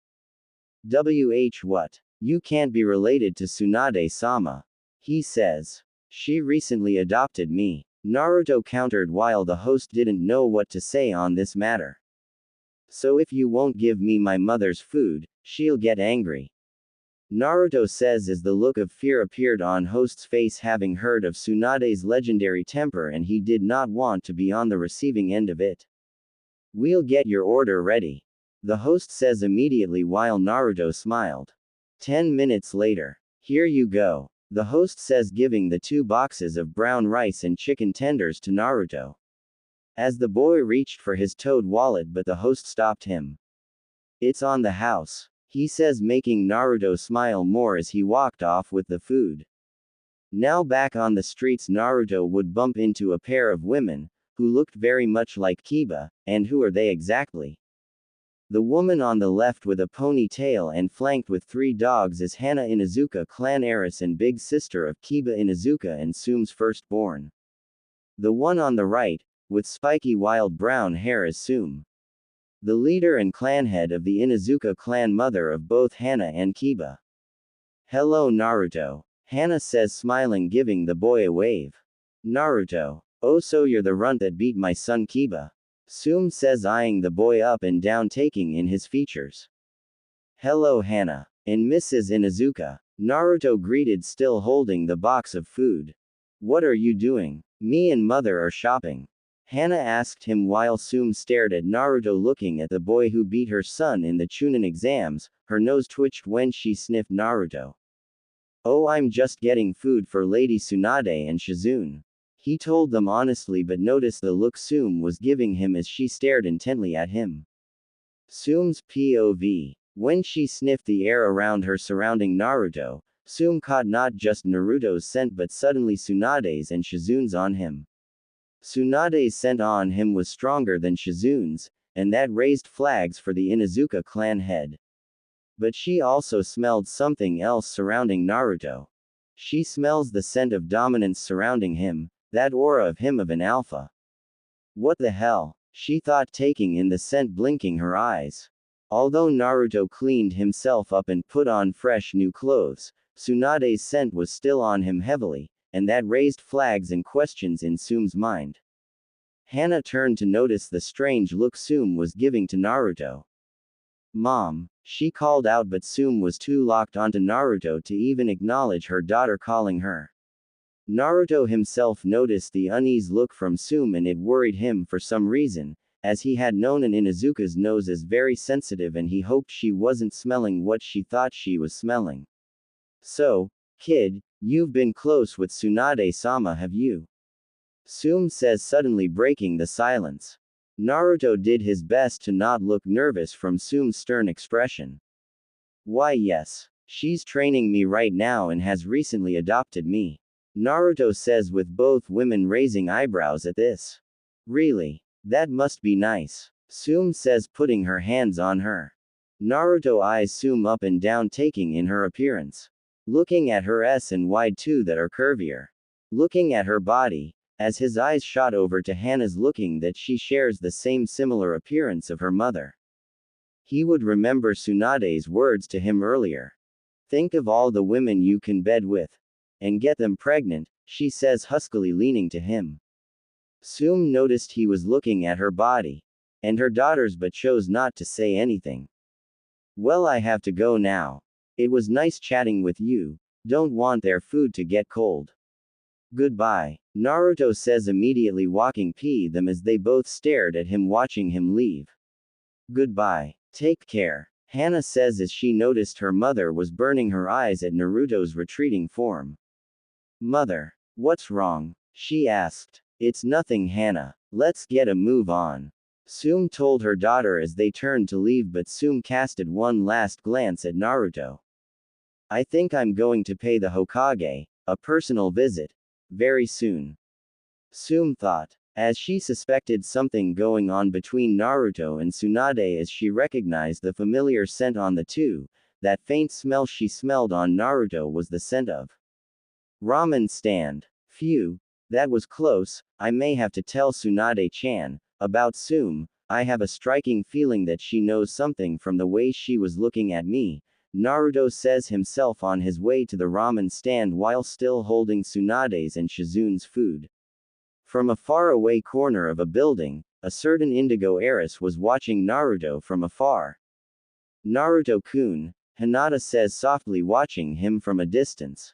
What? You can't be related to Tsunade-sama. He says. She recently adopted me. Naruto countered while the host didn't know what to say on this matter. So if you won't give me my mother's food, she'll get angry. Naruto says as the look of fear appeared on host's face, having heard of Tsunade's legendary temper and he did not want to be on the receiving end of it. We'll get your order ready. The host says immediately while Naruto smiled. 10 minutes later. Here you go. The host says, giving the 2 boxes of brown rice and chicken tenders to Naruto. As the boy reached for his toad wallet, but the host stopped him. It's on the house, he says, making Naruto smile more as he walked off with the food. Now back on the streets, Naruto would bump into a pair of women, who looked very much like Kiba, and who are they exactly? The woman on the left with a ponytail and flanked with 3 dogs is Hana Inuzuka, clan heiress and big sister of Kiba Inuzuka and Tsume's firstborn. The one on the right, with spiky wild brown hair, is Tsume. The leader and clan head of the Inuzuka clan, mother of both Hana and Kiba. Hello Naruto, Hana says, smiling, giving the boy a wave. Naruto. Oh, so you're the runt that beat my son Kiba. Tsume says, eyeing the boy up and down, taking in his features. Hello, Hana. And Mrs. Inuzuka. Naruto greeted, still holding the box of food. What are you doing? Me and mother are shopping. Hana asked him while Tsume stared at Naruto, looking at the boy who beat her son in the Chunin exams. Her nose twitched when she sniffed Naruto. Oh, I'm just getting food for Lady Tsunade and Shizune. He told them honestly, but noticed the look Tsume was giving him as she stared intently at him. Tsume's POV. When she sniffed the air around her surrounding Naruto, Tsume caught not just Naruto's scent but suddenly Tsunade's and Shizune's on him. Tsunade's scent on him was stronger than Shizune's, and that raised flags for the Inuzuka clan head. But she also smelled something else surrounding Naruto. She smells the scent of dominance surrounding him, that aura of him of an alpha. What the hell? She thought, taking in the scent, blinking her eyes. Although Naruto cleaned himself up and put on fresh new clothes, Tsunade's scent was still on him heavily, and that raised flags and questions in Tsume's mind. Hana turned to notice the strange look Tsume was giving to Naruto. Mom, she called out, but Tsume was too locked onto Naruto to even acknowledge her daughter calling her. Naruto himself noticed the uneasy look from Tsume, and it worried him for some reason, as he had known an Inuzuka's nose is very sensitive and he hoped she wasn't smelling what she thought she was smelling. So, kid, you've been close with Tsunade-sama, have you? Tsume says, suddenly breaking the silence. Naruto did his best to not look nervous from Tsume's stern expression. Why, yes. She's training me right now and has recently adopted me. Naruto says, with both women raising eyebrows at this. Really? That must be nice. Tsume says, putting her hands on her. Naruto eyes Tsume up and down, taking in her appearance. Looking at her S and Y too that are curvier. Looking at her body, as his eyes shot over to Hana's, looking that she shares the same similar appearance of her mother. He would remember Tsunade's words to him earlier. Think of all the women you can bed with. And get them pregnant, she says huskily, leaning to him. Tsume noticed he was looking at her body. And her daughter's, but chose not to say anything. Well, I have to go now. It was nice chatting with you. Don't want their food to get cold. Goodbye. Naruto says, immediately walking past them as they both stared at him, watching him leave. Goodbye. Take care. Hana says as she noticed her mother was burning her eyes at Naruto's retreating form. Mother. What's wrong? She asked. It's nothing, Hana. Let's get a move on. Tsume told her daughter as they turned to leave, but Tsume casted one last glance at Naruto. I think I'm going to pay the Hokage a personal visit. Very soon. Tsume thought, as she suspected something going on between Naruto and Tsunade as she recognized the familiar scent on the two. That faint smell she smelled on Naruto was the scent of ramen stand. Phew. That was close. I may have to tell Tsunade-chan about Tsume. I have a striking feeling that she knows something from the way she was looking at me. Naruto says himself on his way to the ramen stand while still holding Tsunade's and Shizune's food. From a faraway corner of a building, a certain indigo heiress was watching Naruto from afar. Naruto-kun, Hinata says softly, watching him from a distance.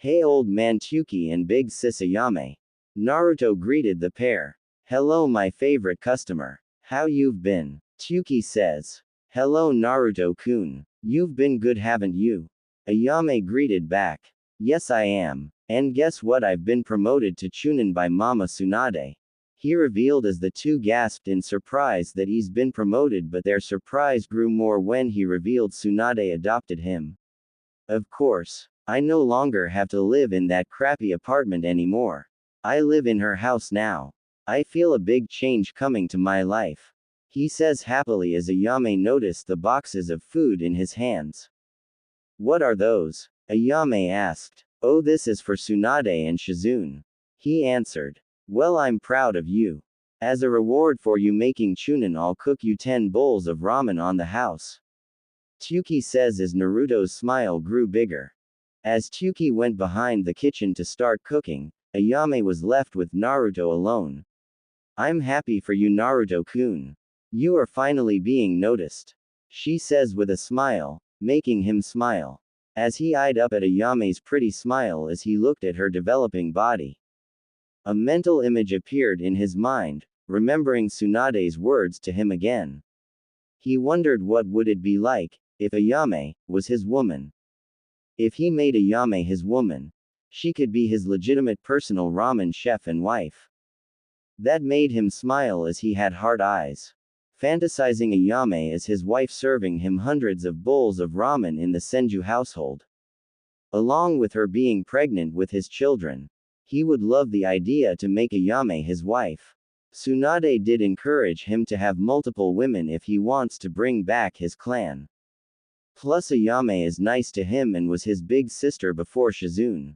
Hey old man Tsuki and big sis Ayame. Naruto greeted the pair. Hello my favorite customer. How you've been? Tsuki says. Hello Naruto-kun. You've been good, haven't you? Ayame greeted back. Yes I am. And guess what, I've been promoted to Chunin by Mama Tsunade. He revealed as the two gasped in surprise that he's been promoted, but their surprise grew more when he revealed Tsunade adopted him. Of course. I no longer have to live in that crappy apartment anymore. I live in her house now. I feel a big change coming to my life. He says happily as Ayame noticed the boxes of food in his hands. What are those? Ayame asked. Oh, this is for Tsunade and Shizune. He answered. Well, I'm proud of you. As a reward for you making Chunin, I'll cook you 10 bowls of ramen on the house. Tsuki says as Naruto's smile grew bigger. As Tsuki went behind the kitchen to start cooking, Ayame was left with Naruto alone. I'm happy for you, Naruto-kun. You are finally being noticed, she says with a smile, making him smile. As he eyed up at Ayame's pretty smile as he looked at her developing body. A mental image appeared in his mind, remembering Tsunade's words to him again. He wondered what would it be like, if Ayame was his woman. If he made Ayame his woman, she could be his legitimate personal ramen chef and wife. That made him smile as he had hard eyes, fantasizing Ayame as his wife serving him hundreds of bowls of ramen in the Senju household. Along with her being pregnant with his children, he would love the idea to make Ayame his wife. Tsunade did encourage him to have multiple women if he wants to bring back his clan. Plus Ayame is nice to him and was his big sister before Shizune.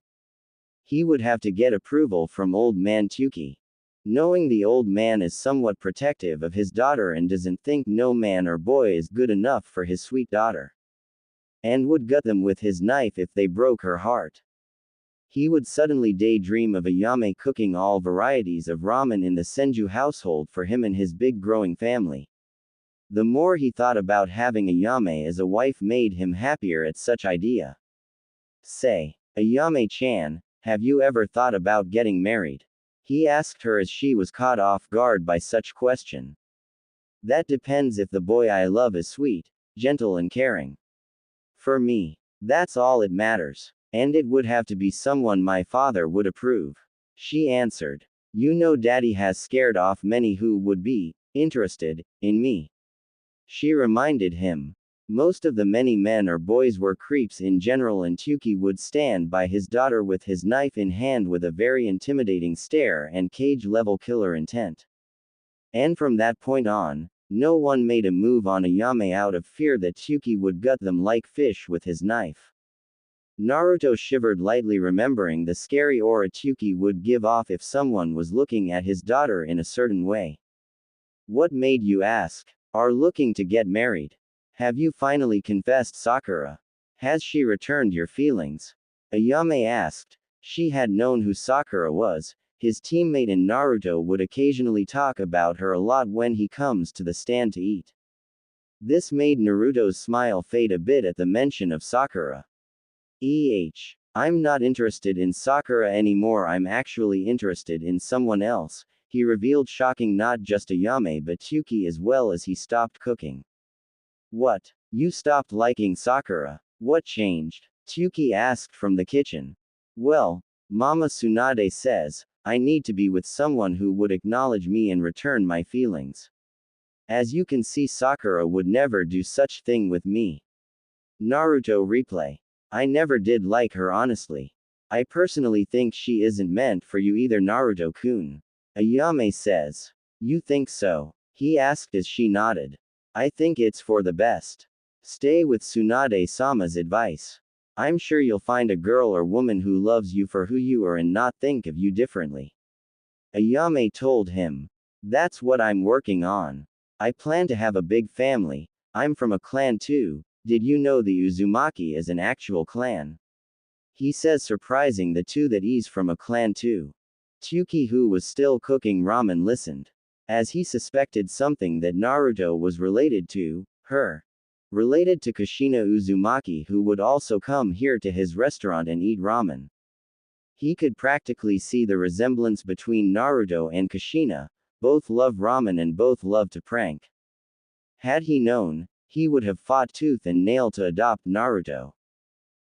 He would have to get approval from old man Tuki. Knowing the old man is somewhat protective of his daughter and doesn't think no man or boy is good enough for his sweet daughter. And would gut them with his knife if they broke her heart. He would suddenly daydream of Ayame cooking all varieties of ramen in the Senju household for him and his big growing family. The more he thought about having Ayame as a wife made him happier at such idea. Say, Ayame-chan, have you ever thought about getting married? He asked her as she was caught off guard by such question. That depends if the boy I love is sweet, gentle and caring. For me, that's all it matters. And it would have to be someone my father would approve. She answered. You know daddy has scared off many who would be interested in me. She reminded him. Most of the many men or boys were creeps in general, and Tuki would stand by his daughter with his knife in hand with a very intimidating stare and cage-level killer intent. And from that point on, no one made a move on Ayame out of fear that Tuki would gut them like fish with his knife. Naruto shivered lightly, remembering the scary aura Tuki would give off if someone was looking at his daughter in a certain way. What made you ask? Are looking to get married? Have you finally confessed Sakura? Has she returned your feelings? Ayame asked. She had known who Sakura was. His teammate in Naruto would occasionally talk about her a lot when he comes to the stand to eat. This made Naruto's smile fade a bit at the mention of Sakura. I'm not interested in Sakura anymore, I'm actually interested in someone else, he revealed, shocking not just Ayame but Tuki as well as he stopped cooking. What? You stopped liking Sakura? What changed? Tuki asked from the kitchen. Well, Mama Tsunade says, I need to be with someone who would acknowledge me and return my feelings. As you can see, Sakura would never do such thing with me. Naruto replay. I never did like her honestly. I personally think she isn't meant for you either, Naruto-kun. Ayame says. You think so? He asked as she nodded. I think it's for the best. Stay with Tsunade-sama's advice. I'm sure you'll find a girl or woman who loves you for who you are and not think of you differently. Ayame told him. That's what I'm working on. I plan to have a big family. I'm from a clan too. Did you know the Uzumaki is an actual clan? He says, surprising the two that he's from a clan too. Tuki, who was still cooking ramen, listened. As he suspected something that Naruto was related to her. Related to Kushina Uzumaki, who would also come here to his restaurant and eat ramen. He could practically see the resemblance between Naruto and Kushina. Both love ramen and both love to prank. Had he known, he would have fought tooth and nail to adopt Naruto.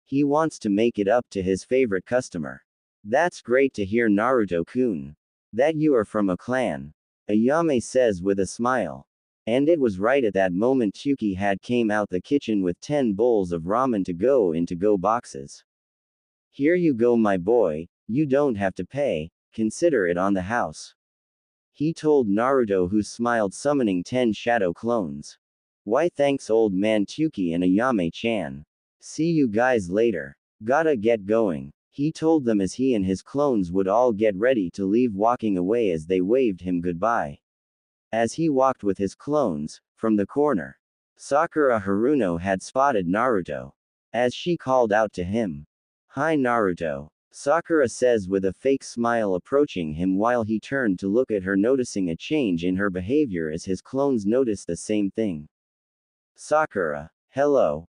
He wants to make it up to his favorite customer. That's great to hear, Naruto-kun. That you are from a clan. Ayame says with a smile. And it was right at that moment Tuki had came out the kitchen with 10 bowls of ramen to go in to-go boxes. Here you go, my boy, you don't have to pay, consider it on the house. He told Naruto, who smiled, summoning 10 shadow clones. Why thanks, old man Tuki and Ayame-chan. See you guys later. Gotta get going. He told them as he and his clones would all get ready to leave, walking away as they waved him goodbye. As he walked with his clones, from the corner, Sakura Haruno had spotted Naruto. As she called out to him. Hi Naruto. Sakura says with a fake smile, approaching him while he turned to look at her, noticing a change in her behavior as his clones noticed the same thing. Sakura. Hello.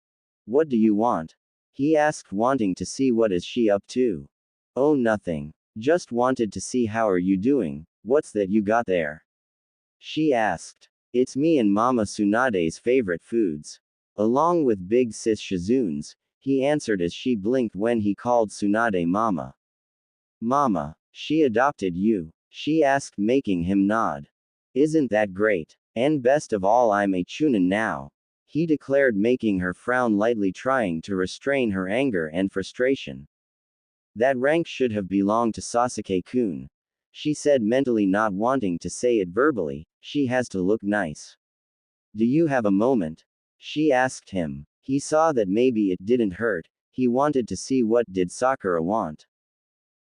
What do you want? He asked, wanting to see what is she up to. Oh, nothing. Just wanted to see how are you doing, what's that you got there? She asked. It's me and Mama Tsunade's favorite foods. Along with big sis Shizune's, he answered as she blinked when he called Tsunade Mama. Mama, she adopted you? She asked, making him nod. Isn't that great? And best of all, I'm a chunin now. He declared, making her frown lightly, trying to restrain her anger and frustration. That rank should have belonged to Sasuke-kun. She said, mentally not wanting to say it verbally. She has to look nice. Do you have a moment? She asked him. He saw that maybe it didn't hurt. He wanted to see what did Sakura want.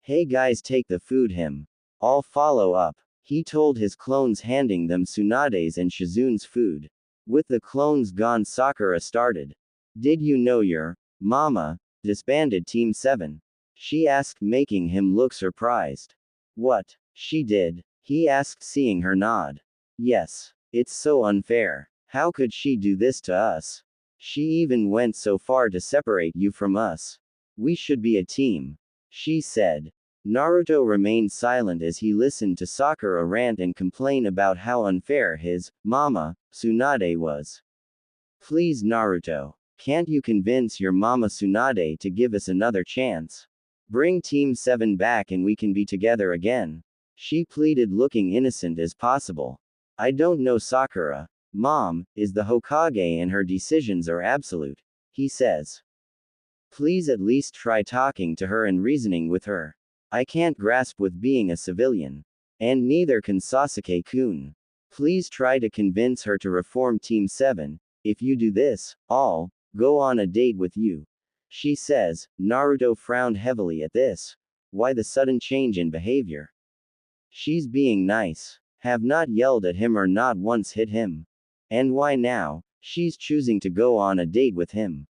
Hey guys, take the food him. I'll follow up. He told his clones, handing them Tsunade's and Shizune's food. With the clones gone, Sakura started. Did you know your mama disbanded Team 7? She asked, making him look surprised. What? She did? He asked, seeing her nod. Yes. It's so unfair. How could she do this to us? She even went so far to separate you from us. We should be a team. She said. Naruto remained silent as he listened to Sakura rant and complain about how unfair his mama, Tsunade, was. Please, Naruto. Can't you convince your mama Tsunade to give us another chance? Bring Team 7 back and we can be together again. She pleaded, looking innocent as possible. I don't know, Sakura. Mom is the Hokage and her decisions are absolute, he says. Please at least try talking to her and reasoning with her. I can't grasp with being a civilian. And neither can Sasuke-kun. Please try to convince her to reform Team 7. If you do this, I'll go on a date with you. She says. Naruto frowned heavily at this. Why the sudden change in behavior? She's being nice. Have not yelled at him or not once hit him. And why now? She's choosing to go on a date with him.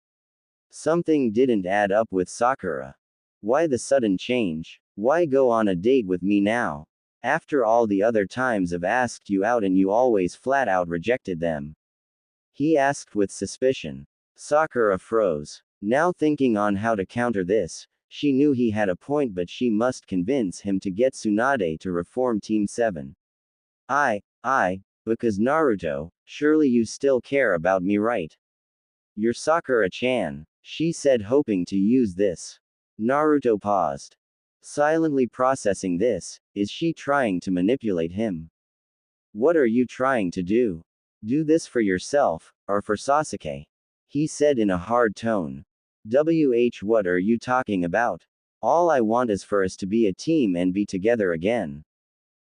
Something didn't add up with Sakura. Why the sudden change? Why go on a date with me now? After all the other times I've asked you out and you always flat out rejected them. He asked with suspicion. Sakura froze. Now thinking on how to counter this, she knew he had a point, but she must convince him to get Tsunade to reform Team 7. Because Naruto, surely you still care about me, right? You're Sakura-chan, she said, hoping to use this. Naruto paused. Silently processing this, is she trying to manipulate him? What are you trying to do? Do this for yourself, or for Sasuke? He said in a hard tone. What are you talking about? All I want is for us to be a team and be together again.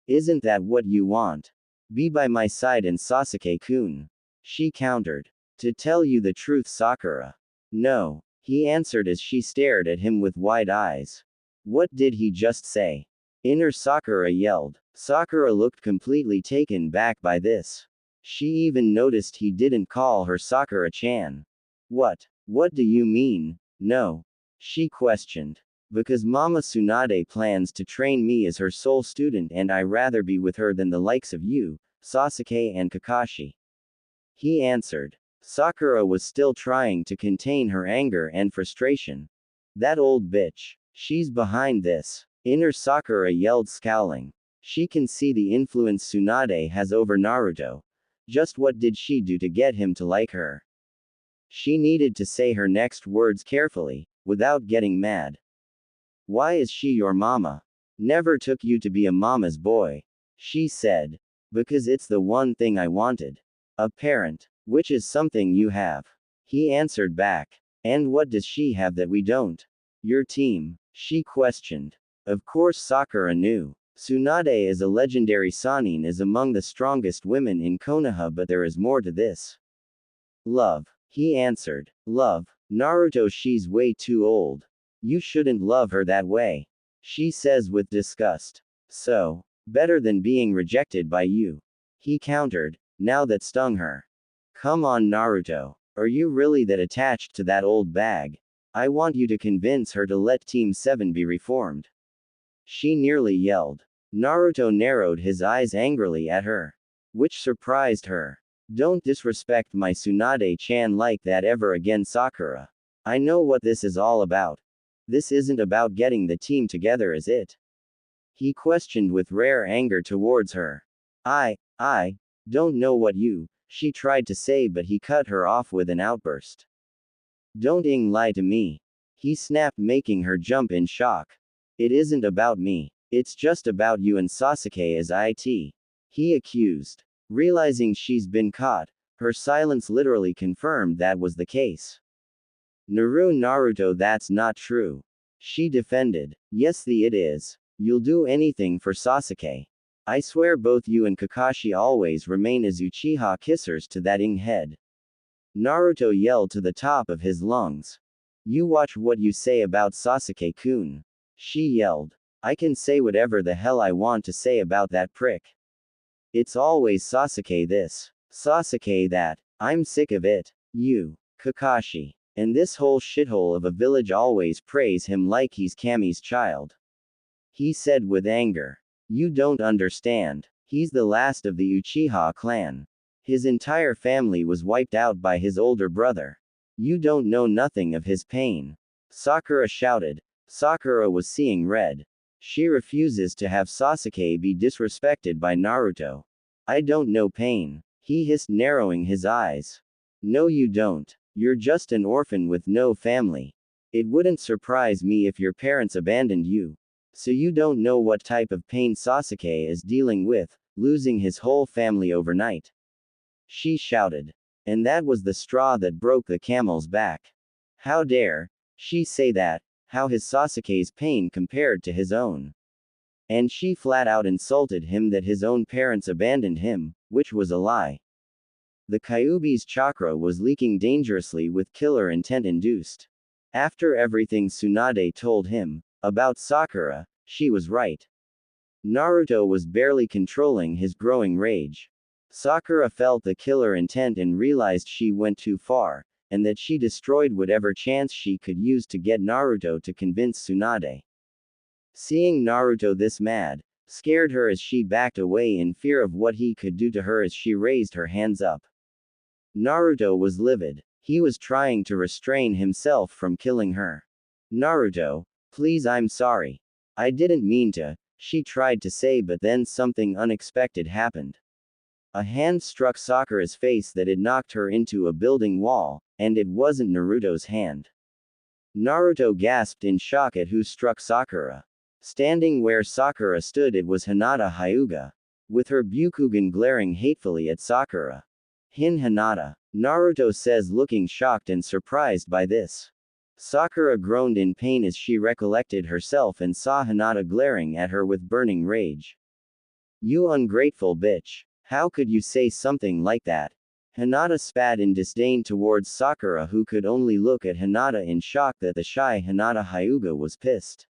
Isn't that what you want? Be by my side and Sasuke-kun. She countered. To tell you the truth, Sakura. No. He answered as she stared at him with wide eyes. What did he just say? Inner Sakura yelled. Sakura looked completely taken back by this. She even noticed he didn't call her Sakura-chan. What do you mean? No. She questioned. Because Mama Tsunade plans to train me as her sole student and I rather be with her than the likes of you, Sasuke and Kakashi. He answered. Sakura was still trying to contain her anger and frustration. That old bitch. She's behind this. Inner Sakura yelled, scowling. She can see the influence Tsunade has over Naruto. Just what did she do to get him to like her? She needed to say her next words carefully, without getting mad. Why is she your mama? Never took you to be a mama's boy. She said. Because it's the one thing I wanted. A parent. Which is something you have. He answered back. And what does she have that we don't? Your team. She questioned. Of course Sakura knew. Tsunade is a legendary Sannin, is among the strongest women in Konoha, but there is more to this. Love. He answered. Love. Naruto, she's way too old. You shouldn't love her that way. She says with disgust. So, better than being rejected by you. He countered. Now that stung her. Come on, Naruto. Are you really that attached to that old bag? I want you to convince her to let Team 7 be reformed. She nearly yelled. Naruto narrowed his eyes angrily at her. Which surprised her. Don't disrespect my Tsunade-chan like that ever again, Sakura. I know what this is all about. This isn't about getting the team together, is it? He questioned with rare anger towards her. I don't know what she tried to say, but he cut her off with an outburst. Don't lie to me. He snapped, making her jump in shock. It isn't about me. It's just about you and Sasuke, as he accused. Realizing she's been caught, her silence literally confirmed that was the case. Naruto, that's not true. She defended. Yes, it is. You'll do anything for Sasuke. I swear both you and Kakashi always remain as Uchiha kissers to that head. Naruto yelled to the top of his lungs. You watch what you say about Sasuke-kun. She yelled. I can say whatever the hell I want to say about that prick. It's always Sasuke this, Sasuke that. I'm sick of it. You, Kakashi, and this whole shithole of a village always praise him like he's Kami's child. He said with anger. You don't understand. He's the last of the Uchiha clan. His entire family was wiped out by his older brother. You don't know nothing of his pain. Sakura shouted. Sakura was seeing red. She refuses to have Sasuke be disrespected by Naruto. I don't know pain. He hissed, narrowing his eyes. No, you don't. You're just an orphan with no family. It wouldn't surprise me if your parents abandoned you. So you don't know what type of pain Sasuke is dealing with, losing his whole family overnight. She shouted. And that was the straw that broke the camel's back. How dare she say that? How his Sasuke's pain compared to his own? And she flat out insulted him that his own parents abandoned him, which was a lie. The Kyuubi's chakra was leaking dangerously with killer intent induced. After everything Tsunade told him about Sakura, she was right. Naruto was barely controlling his growing rage. Sakura felt the killer intent and realized she went too far, and that she destroyed whatever chance she could use to get Naruto to convince Tsunade. Seeing Naruto this mad, scared her as she backed away in fear of what he could do to her as she raised her hands up. Naruto was livid. He was trying to restrain himself from killing her. Naruto, please, I'm sorry. I didn't mean to, she tried to say, but then something unexpected happened. A hand struck Sakura's face that had knocked her into a building wall, and it wasn't Naruto's hand. Naruto gasped in shock at who struck Sakura. Standing where Sakura stood, it was Hinata Hyuga, with her Byakugan glaring hatefully at Sakura. Hinata, Naruto says, looking shocked and surprised by this. Sakura groaned in pain as she recollected herself and saw Hinata glaring at her with burning rage. You ungrateful bitch. How could you say something like that? Hinata spat in disdain towards Sakura, who could only look at Hinata in shock that the shy Hinata Hyuga was pissed.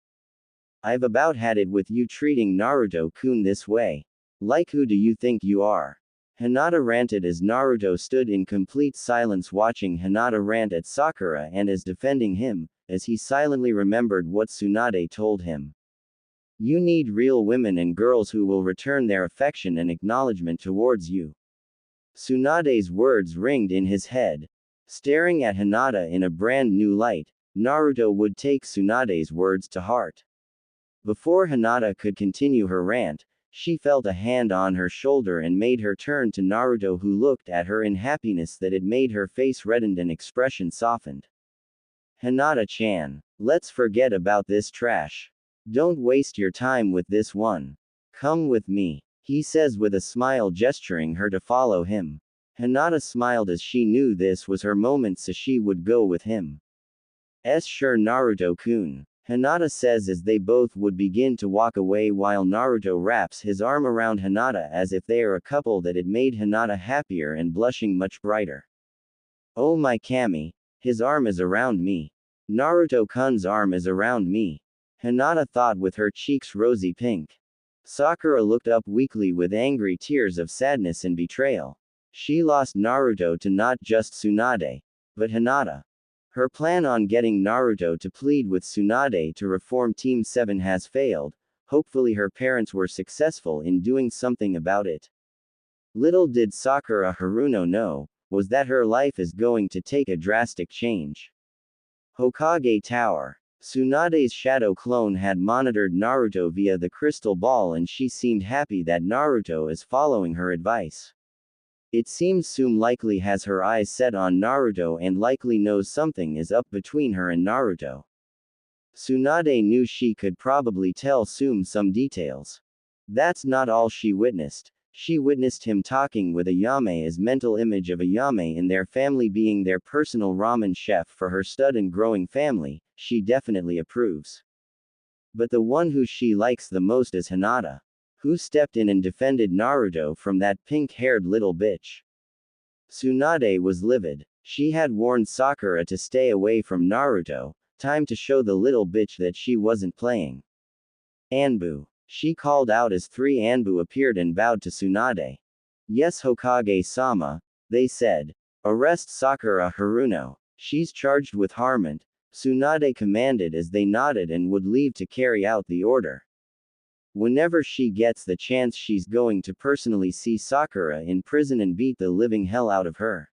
I've about had it with you treating Naruto-kun this way. Like, who do you think you are? Hinata ranted as Naruto stood in complete silence watching Hinata rant at Sakura and as defending him, as he silently remembered what Tsunade told him. You need real women and girls who will return their affection and acknowledgement towards you. Tsunade's words ringed in his head. Staring at Hinata in a brand new light, Naruto would take Tsunade's words to heart. Before Hinata could continue her rant, she felt a hand on her shoulder and made her turn to Naruto, who looked at her in happiness that it made her face reddened and expression softened. Hinata-chan, let's forget about this trash. Don't waste your time with this one. Come with me, he says with a smile, gesturing her to follow him. Hinata smiled as she knew this was her moment, so she would go with him. Sure, Naruto-kun, Hinata says as they both would begin to walk away while Naruto wraps his arm around Hinata as if they are a couple. That it made Hinata happier and blushing much brighter. Oh my Kami, his arm is around me. Naruto-kun's arm is around me. Hinata thought with her cheeks rosy pink. Sakura looked up weakly with angry tears of sadness and betrayal. She lost Naruto to not just Tsunade, but Hinata. Her plan on getting Naruto to plead with Tsunade to reform Team 7 has failed. Hopefully her parents were successful in doing something about it. Little did Sakura Haruno know, was that her life is going to take a drastic change. Hokage Tower. Tsunade's shadow clone had monitored Naruto via the crystal ball and she seemed happy that Naruto is following her advice. It seems Tsume likely has her eyes set on Naruto and likely knows something is up between her and Naruto. Tsunade knew she could probably tell Tsume some details. That's not all she witnessed. She witnessed him talking with Ayame's mental image of Ayame in their family being their personal ramen chef for her stud and growing family. She definitely approves. But the one who she likes the most is Hinata, who stepped in and defended Naruto from that pink-haired little bitch. Tsunade was livid. She had warned Sakura to stay away from Naruto. Time to show the little bitch that she wasn't playing. Anbu. She called out as three Anbu appeared and bowed to Tsunade. Yes, Hokage-sama, they said. Arrest Sakura Haruno. She's charged with harm. Tsunade commanded as they nodded and would leave to carry out the order. Whenever she gets the chance, she's going to personally see Sakura in prison and beat the living hell out of her.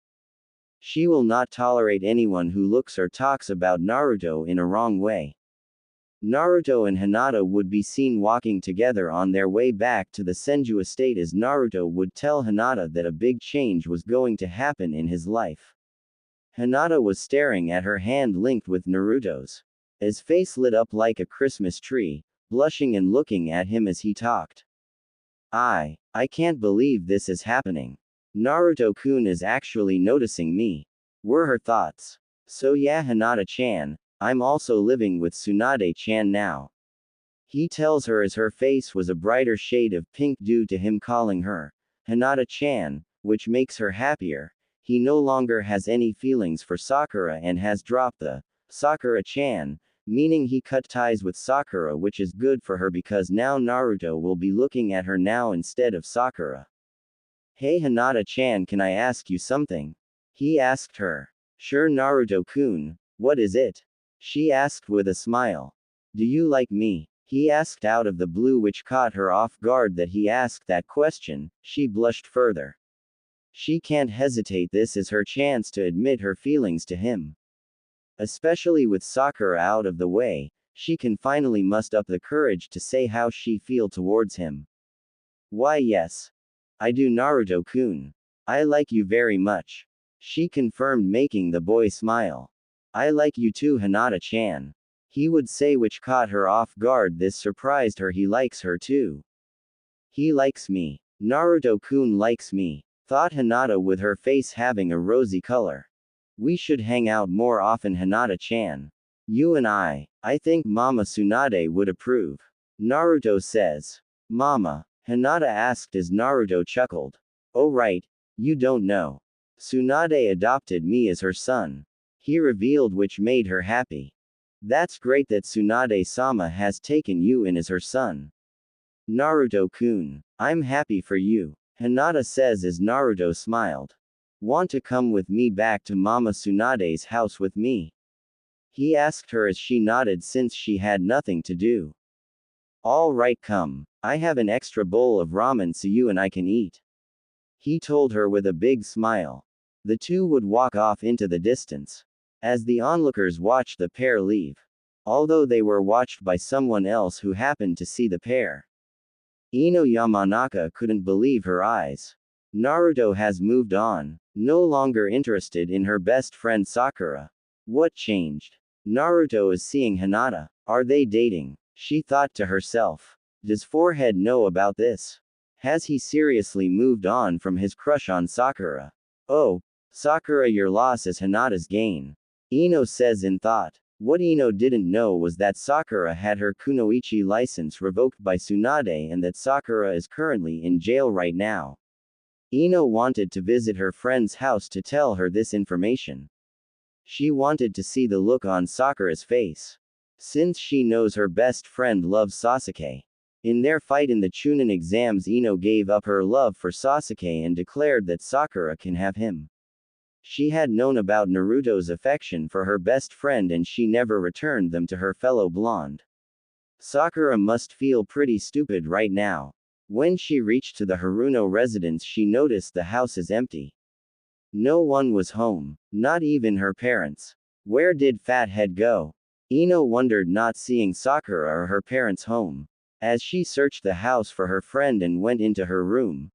She will not tolerate anyone who looks or talks about Naruto in a wrong way. Naruto and Hinata would be seen walking together on their way back to the Senju estate as Naruto would tell Hinata that a big change was going to happen in his life. Hinata was staring at her hand linked with Naruto's. His face lit up like a Christmas tree, blushing and looking at him as he talked. I can't believe this is happening. Naruto-kun is actually noticing me, were her thoughts. So yeah, Hinata-chan, I'm also living with Tsunade-chan now. He tells her as her face was a brighter shade of pink due to him calling her Hinata-chan, which makes her happier. He no longer has any feelings for Sakura and has dropped the Sakura-chan, meaning he cut ties with Sakura, which is good for her because now Naruto will be looking at her now instead of Sakura. Hey Hinata-chan, can I ask you something? He asked her. Sure Naruto-kun, what is it? She asked with a smile. Do you like me? He asked out of the blue, which caught her off guard that he asked that question. She blushed further. She can't hesitate, this is her chance to admit her feelings to him. Especially with Sakura out of the way, she can finally muster up the courage to say how she feels towards him. Why yes. I do Naruto-kun. I like you very much. She confirmed, making the boy smile. I like you too Hinata-chan. He would say, which caught her off guard. This surprised her. He likes her too. He likes me. Naruto-kun likes me, thought Hinata with her face having a rosy color. We should hang out more often Hinata-chan. You and I think Mama Tsunade would approve. Naruto says. Mama? Hinata asked as Naruto chuckled. Oh right, you don't know. Tsunade adopted me as her son. He revealed, which made her happy. That's great that Tsunade-sama has taken you in as her son. Naruto-kun, I'm happy for you, Hinata says as Naruto smiled. Want to come with me back to Mama Tsunade's house with me? He asked her as she nodded since she had nothing to do. All right, come. I have an extra bowl of ramen so you and I can eat. He told her with a big smile. The two would walk off into the distance. As the onlookers watched the pair leave. Although they were watched by someone else who happened to see the pair. Ino Yamanaka couldn't believe her eyes. Naruto has moved on, no longer interested in her best friend Sakura. What changed? Naruto is seeing Hinata. Are they dating? She thought to herself. Does Forehead know about this? Has he seriously moved on from his crush on Sakura? Oh, Sakura, your loss is Hinata's gain. Ino says in thought. What Ino didn't know was that Sakura had her kunoichi license revoked by Tsunade and that Sakura is currently in jail right now. Ino wanted to visit her friend's house to tell her this information. She wanted to see the look on Sakura's face. Since she knows her best friend loves Sasuke. In their fight in the Chunin exams, Ino gave up her love for Sasuke and declared that Sakura can have him. She had known about Naruto's affection for her best friend and she never returned them to her fellow blonde. Sakura must feel pretty stupid right now. When she reached to the Haruno residence, she noticed the house is empty. No one was home, not even her parents. Where did Fathead go? Ino wondered, not seeing Sakura or her parents home. As she searched the house for her friend and went into her room,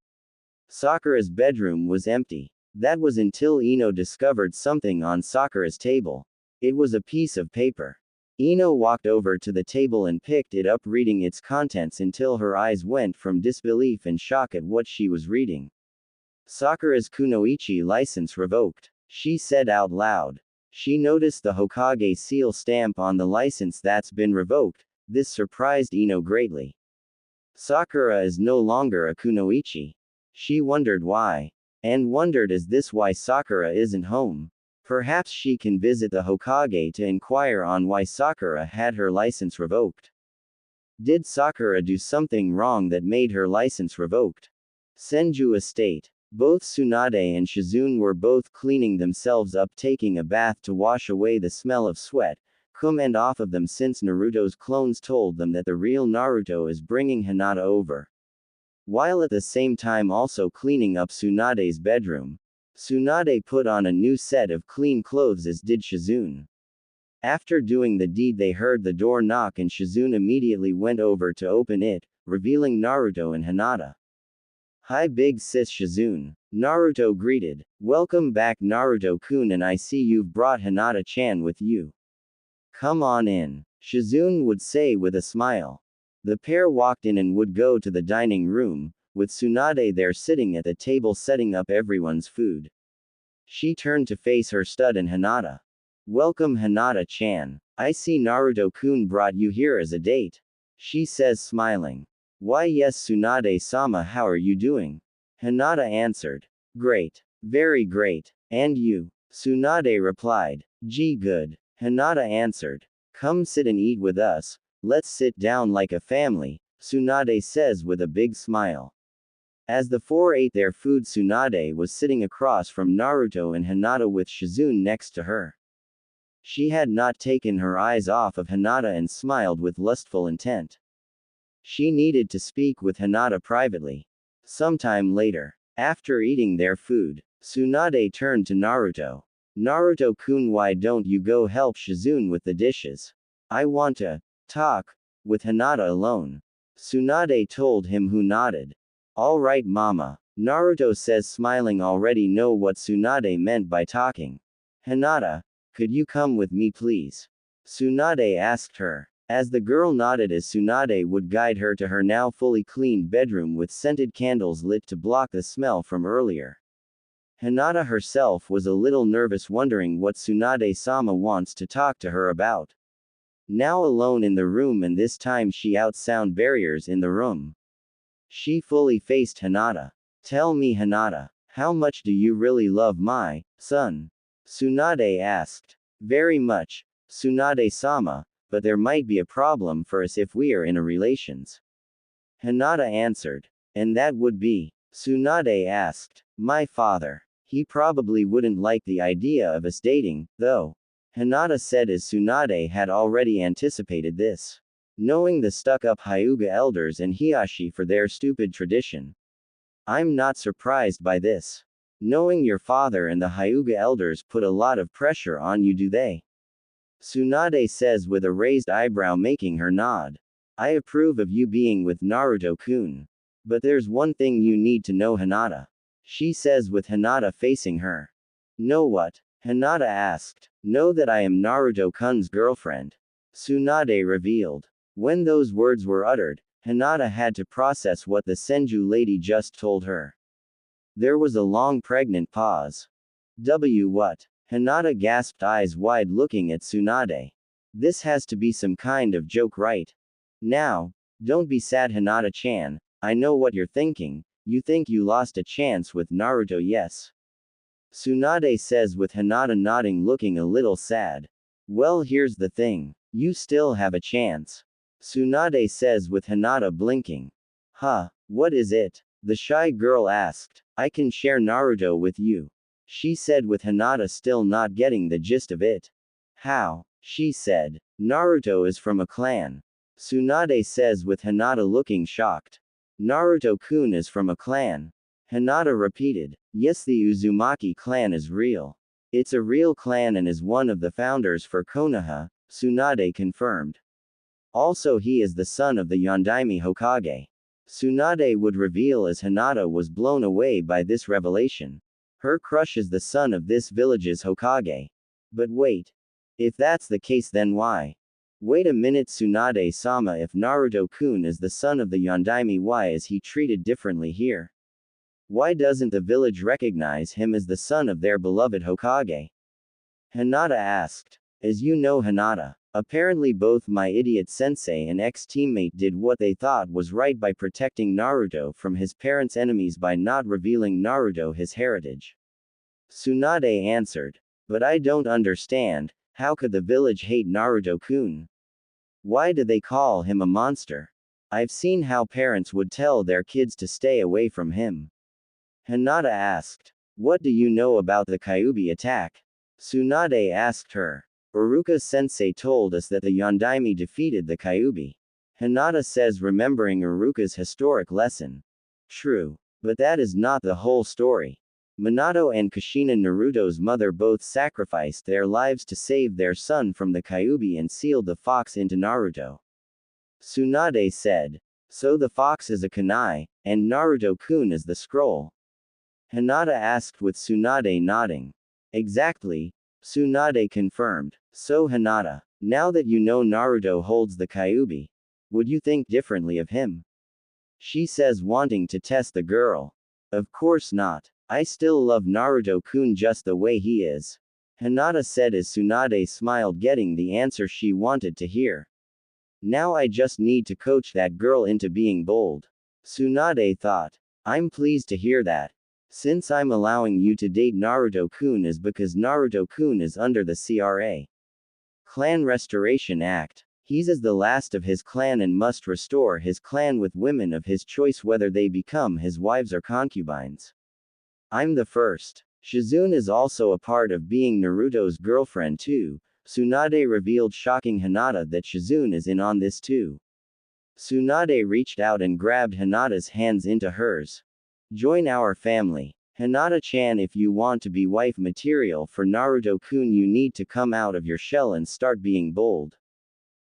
Sakura's bedroom was empty. That was until Ino discovered something on Sakura's table. It was a piece of paper. Ino walked over to the table and picked it up, reading its contents until her eyes went from disbelief and shock at what she was reading. Sakura's kunoichi license revoked, she said out loud. She noticed the Hokage seal stamp on the license that's been revoked. This surprised Ino greatly. Sakura is no longer a kunoichi. She wondered why. And wondered, is this why Sakura isn't home? Perhaps she can visit the Hokage to inquire on why Sakura had her license revoked. Did Sakura do something wrong that made her license revoked? Senju Estate. Both Tsunade and Shizune were both cleaning themselves up, taking a bath to wash away the smell of sweat, cum and off of them, since Naruto's clones told them that the real Naruto is bringing Hinata over. While at the same time also cleaning up Tsunade's bedroom. Tsunade put on a new set of clean clothes, as did Shizune. After doing the deed, they heard the door knock and Shizune immediately went over to open it, revealing Naruto and Hinata. "Hi big sis Shizune," Naruto greeted. "Welcome back Naruto-kun, and I see you've brought Hinata-chan with you. Come on in," Shizune would say with a smile. The pair walked in and would go to the dining room, with Tsunade there sitting at the table setting up everyone's food. She turned to face her stud and Hinata. "Welcome Hinata-chan. I see Naruto-kun brought you here as a date," she says, smiling. "Why yes Tsunade-sama, how are you doing?" Hinata answered. "Great. Very great. And you?" Tsunade replied. "Gee good." Hinata answered. "Come sit and eat with us. Let's sit down like a family," Tsunade says with a big smile. As the four ate their food, Tsunade was sitting across from Naruto and Hinata with Shizune next to her. She had not taken her eyes off of Hinata and smiled with lustful intent. She needed to speak with Hinata privately. Sometime later, after eating their food, Tsunade turned to Naruto. "Naruto-kun, why don't you go help Shizune with the dishes? I want to talk with Hinata alone," Tsunade told him, who nodded. "All right mama," Naruto says, smiling, already know what Tsunade meant by talking. "Hinata, could you come with me please?" Tsunade asked her. As the girl nodded, as Tsunade would guide her to her now fully cleaned bedroom with scented candles lit to block the smell from earlier. Hinata herself was a little nervous, wondering what Tsunade-sama wants to talk to her about. Now alone in the room, and this time she out sound barriers in the room. She fully faced Hinata. "Tell me Hinata, how much do you really love my son?" Tsunade asked. "Very much, Tsunade-sama, but there might be a problem for us if we are in a relations," Hinata answered. "And that would be?" Tsunade asked. "My father. He probably wouldn't like the idea of us dating, though," Hinata said, as Tsunade had already anticipated this. Knowing the stuck-up Hyuga elders and Hiashi for their stupid tradition, "I'm not surprised by this. Knowing your father and the Hyuga elders put a lot of pressure on you, do they?" Tsunade says with a raised eyebrow, making her nod. "I approve of you being with Naruto-kun. But there's one thing you need to know Hinata," she says with Hinata facing her. "Know what?" Hinata asked. "Know that I am Naruto-kun's girlfriend," Tsunade revealed. When those words were uttered, Hinata had to process what the Senju lady just told her. There was a long pregnant pause. What? Hinata gasped, eyes wide, looking at Tsunade. "This has to be some kind of joke, right? Now, don't be sad Hinata-chan, I know what you're thinking, you think you lost a chance with Naruto, yes?" Tsunade says with Hinata nodding, looking a little sad. "Well, here's the thing. You still have a chance," Tsunade says with Hinata blinking. "Huh, what is it?" the shy girl asked. "I can share Naruto with you," she said with Hinata still not getting the gist of it. How? She said. Naruto is from a clan. Tsunade says with Hinata looking shocked. Naruto-kun is from a clan. Hinata repeated. Yes, the Uzumaki clan is real. It's a real clan and is one of the founders for Konoha, Tsunade confirmed. Also he is the son of the Yondaime Hokage. Tsunade would reveal as Hinata was blown away by this revelation. Her crush is the son of this village's Hokage. But wait. If that's the case then why? Wait a minute, Tsunade-sama, if Naruto-kun is the son of the Yondaime, why is he treated differently here? Why doesn't the village recognize him as the son of their beloved Hokage? Hinata asked. As you know, Hinata, apparently both my idiot sensei and ex-teammate did what they thought was right by protecting Naruto from his parents' enemies by not revealing Naruto his heritage. Tsunade answered. But I don't understand, how could the village hate Naruto-kun? Why do they call him a monster? I've seen how parents would tell their kids to stay away from him. Hinata asked. What do you know about the Kyuubi attack? Tsunade asked her. Iruka-sensei told us that the Yondaime defeated the Kyuubi. Hinata says, remembering Iruka's historic lesson. True. But that is not the whole story. Minato and Kushina, Naruto's mother, both sacrificed their lives to save their son from the Kyuubi and sealed the fox into Naruto. Tsunade said. So the fox is a kunai, and Naruto-kun is the scroll. Hinata asked with Tsunade nodding. Exactly. Tsunade confirmed. So Hinata, now that you know Naruto holds the Kyuubi, would you think differently of him? She says, wanting to test the girl. Of course not. I still love Naruto-kun just the way he is. Hinata said as Tsunade smiled, getting the answer she wanted to hear. Now I just need to coach that girl into being bold. Tsunade thought. I'm pleased to hear that. Since I'm allowing you to date Naruto-kun is because Naruto-kun is under the CRA. Clan Restoration Act. He's as the last of his clan and must restore his clan with women of his choice whether they become his wives or concubines. I'm the first. Shizune is also a part of being Naruto's girlfriend too. Tsunade revealed, shocking Hinata that Shizune is in on this too. Tsunade reached out and grabbed Hinata's hands into hers. Join our family. Hinata-chan, if you want to be wife material for Naruto-kun you need to come out of your shell and start being bold.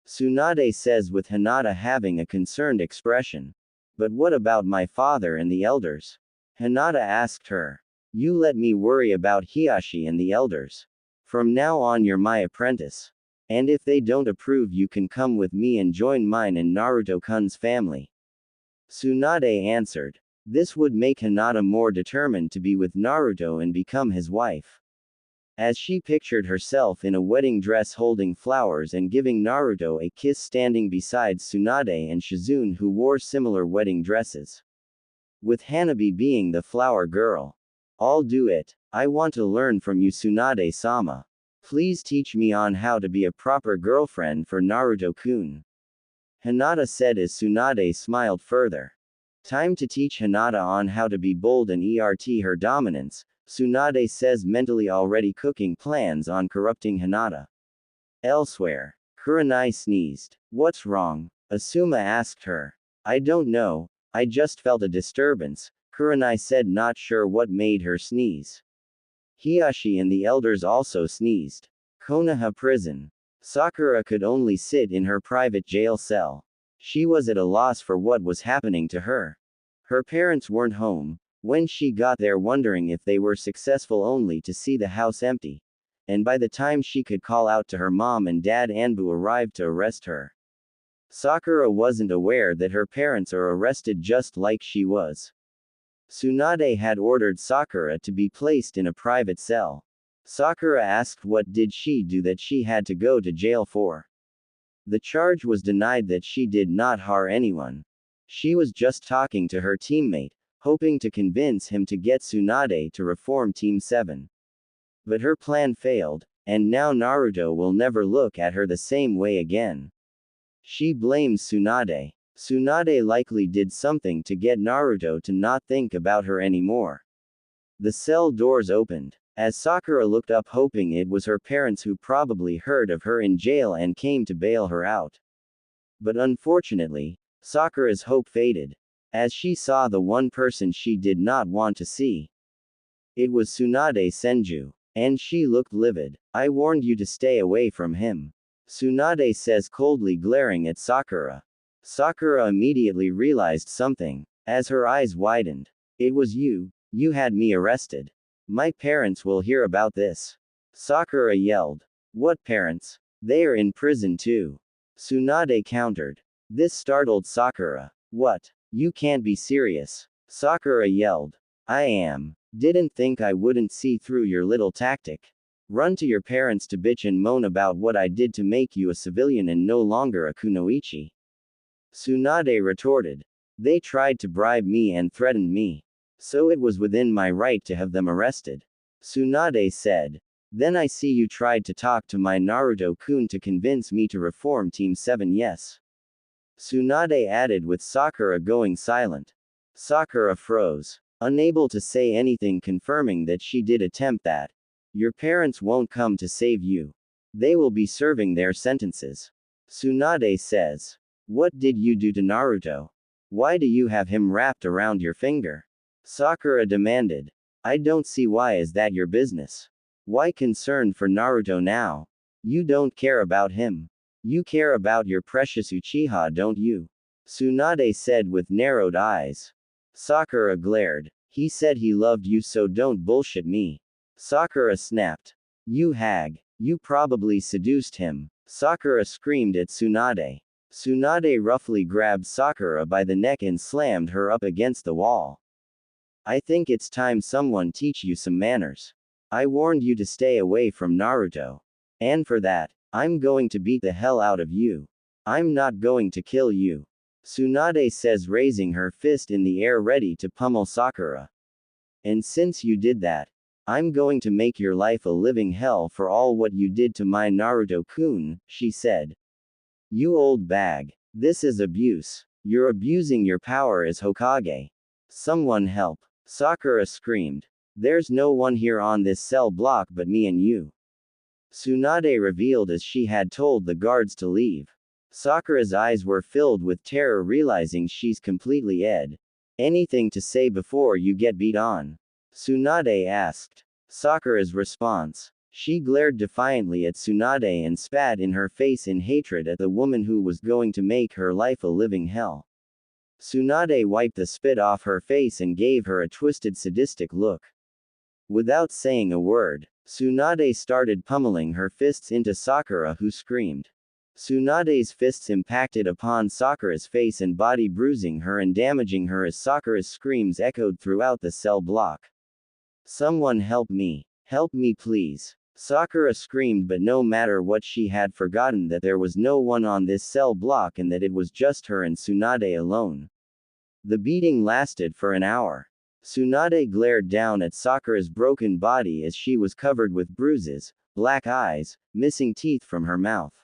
Tsunade says with Hinata having a concerned expression. But what about my father and the elders? Hinata asked her. You let me worry about Hiashi and the elders. From now on you're my apprentice. And if they don't approve you can come with me and join mine and Naruto-kun's family. Tsunade answered. This would make Hinata more determined to be with Naruto and become his wife. As she pictured herself in a wedding dress holding flowers and giving Naruto a kiss standing beside Tsunade and Shizune who wore similar wedding dresses. With Hanabi being the flower girl. I'll do it. I want to learn from you, Tsunade-sama. Please teach me on how to be a proper girlfriend for Naruto-kun. Hinata said as Tsunade smiled further. Time to teach Hinata on how to be bold and ert her dominance, Tsunade says, mentally already cooking plans on corrupting Hinata. Elsewhere. Kurenai sneezed. What's wrong? Asuma asked her. I don't know, I just felt a disturbance, Kurenai said, not sure what made her sneeze. Hiashi and the elders also sneezed. Konoha prison. Sakura could only sit in her private jail cell. She was at a loss for what was happening to her. Her parents weren't home. When she got there, wondering if they were successful, only to see the house empty. And by the time she could call out to her mom and dad, Anbu arrived to arrest her. Sakura wasn't aware that her parents are arrested just like she was. Tsunade had ordered Sakura to be placed in a private cell. Sakura asked what did she do that she had to go to jail for. The charge was denied that she did not harm anyone. She was just talking to her teammate, hoping to convince him to get Tsunade to reform Team 7. But her plan failed, and now Naruto will never look at her the same way again. She blames Tsunade. Tsunade likely did something to get Naruto to not think about her anymore. The cell doors opened. As Sakura looked up hoping it was her parents who probably heard of her in jail and came to bail her out. But unfortunately, Sakura's hope faded, as she saw the one person she did not want to see. It was Tsunade Senju. And she looked livid. I warned you to stay away from him. Tsunade says coldly, glaring at Sakura. Sakura immediately realized something, as her eyes widened. It was you. You had me arrested. My parents will hear about this. Sakura yelled. What parents? They are in prison too. Tsunade countered. This startled Sakura. What? You can't be serious. Sakura yelled. I am. Didn't think I wouldn't see through your little tactic. Run to your parents to bitch and moan about what I did to make you a civilian and no longer a kunoichi. Tsunade retorted. They tried to bribe me and threatened me. So it was within my right to have them arrested. Tsunade said. Then I see you tried to talk to my Naruto-kun to convince me to reform Team 7, yes? Tsunade added with Sakura going silent. Sakura froze, unable to say anything, confirming that she did attempt that. Your parents won't come to save you. They will be serving their sentences. Tsunade says. What did you do to Naruto? Why do you have him wrapped around your finger? Sakura demanded. I don't see why is that your business. Why concerned for Naruto now? You don't care about him. You care about your precious Uchiha, don't you? Tsunade said with narrowed eyes. Sakura glared. He said he loved you, so don't bullshit me. Sakura snapped. You hag. You probably seduced him. Sakura screamed at Tsunade. Tsunade roughly grabbed Sakura by the neck and slammed her up against the wall. I think it's time someone teach you some manners. I warned you to stay away from Naruto. And for that, I'm going to beat the hell out of you. I'm not going to kill you. Tsunade says, raising her fist in the air ready to pummel Sakura. And since you did that, I'm going to make your life a living hell for all what you did to my Naruto-kun, she said. You old bag. This is abuse. You're abusing your power as Hokage. Someone help. Sakura screamed. There's no one here on this cell block but me and you. Tsunade revealed as she had told the guards to leave. Sakura's eyes were filled with terror, realizing she's completely ed. Anything to say before you get beat on? Tsunade asked. Sakura's response. She glared defiantly at Tsunade and spat in her face in hatred at the woman who was going to make her life a living hell. Tsunade wiped the spit off her face and gave her a twisted, sadistic look. Without saying a word, Tsunade started pummeling her fists into Sakura, who screamed. Tsunade's fists impacted upon Sakura's face and body, bruising her and damaging her as Sakura's screams echoed throughout the cell block. Someone help me. Help me please. Sakura screamed, but no matter what, she had forgotten that there was no one on this cell block and that it was just her and Tsunade alone. The beating lasted for an hour. Tsunade glared down at Sakura's broken body as she was covered with bruises, black eyes, missing teeth from her mouth.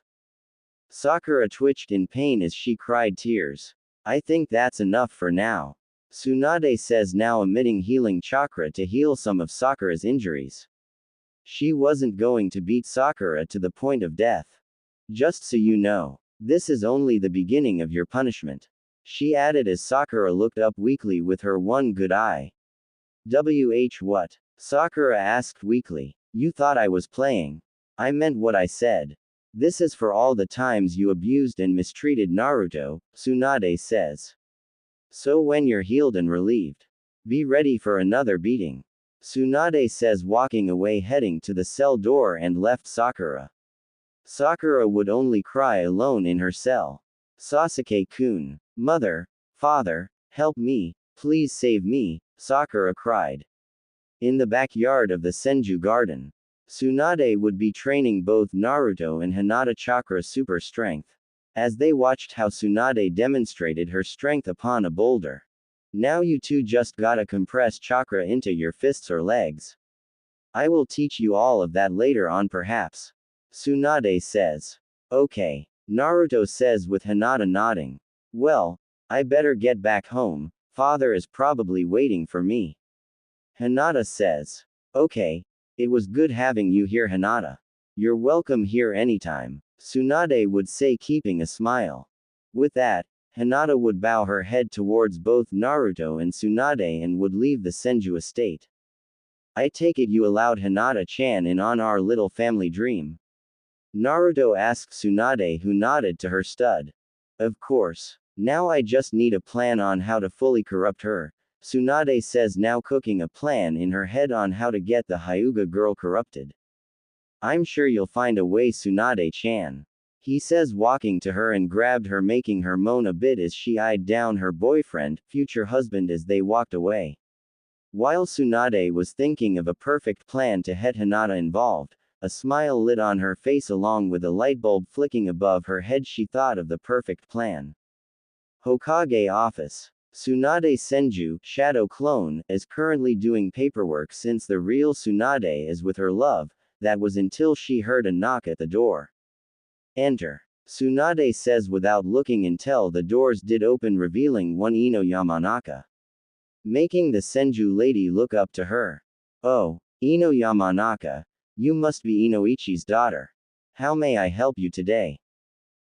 Sakura twitched in pain as she cried tears. I think that's enough for now. Tsunade says, now emitting healing chakra to heal some of Sakura's injuries. She wasn't going to beat Sakura to the point of death. Just so you know, this is only the beginning of your punishment. She added as Sakura looked up weakly with her one good eye. What? Sakura asked weakly. You thought I was playing. I meant what I said. This is for all the times you abused and mistreated Naruto, Tsunade says. So when you're healed and relieved, be ready for another beating. Tsunade says, walking away, heading to the cell door, and left Sakura. Sakura would only cry alone in her cell. Sasuke-kun. Mother, father, help me, please save me, Sakura cried. In the backyard of the Senju garden, Tsunade would be training both Naruto and Hinata chakra super strength. As they watched how Tsunade demonstrated her strength upon a boulder. Now you two just gotta compress chakra into your fists or legs. I will teach you all of that later on perhaps. Tsunade says. Okay. Naruto says with Hinata nodding. Well, I better get back home, father is probably waiting for me. Hinata says. Okay. It was good having you here, Hinata. You're welcome here anytime, Tsunade would say, keeping a smile. With that, Hinata would bow her head towards both Naruto and Tsunade and would leave the Senju estate. I take it you allowed Hinata-chan in on our little family dream? Naruto asked Tsunade, who nodded to her stud. Of course. Now I just need a plan on how to fully corrupt her, Tsunade says, now cooking a plan in her head on how to get the Hyuga girl corrupted. I'm sure you'll find a way, Tsunade-chan. He says, walking to her and grabbed her, making her moan a bit as she eyed down her boyfriend, future husband, as they walked away. While Tsunade was thinking of a perfect plan to get Hinata involved, a smile lit on her face along with a light bulb flicking above her head. She thought of the perfect plan. Hokage office. Tsunade Senju, shadow clone, is currently doing paperwork since the real Tsunade is with her love. That was until she heard a knock at the door. Enter. Tsunade says without looking until the doors did open, revealing one Ino Yamanaka. Making the Senju lady look up to her. Oh, Ino Yamanaka. You must be Inoichi's daughter. How may I help you today?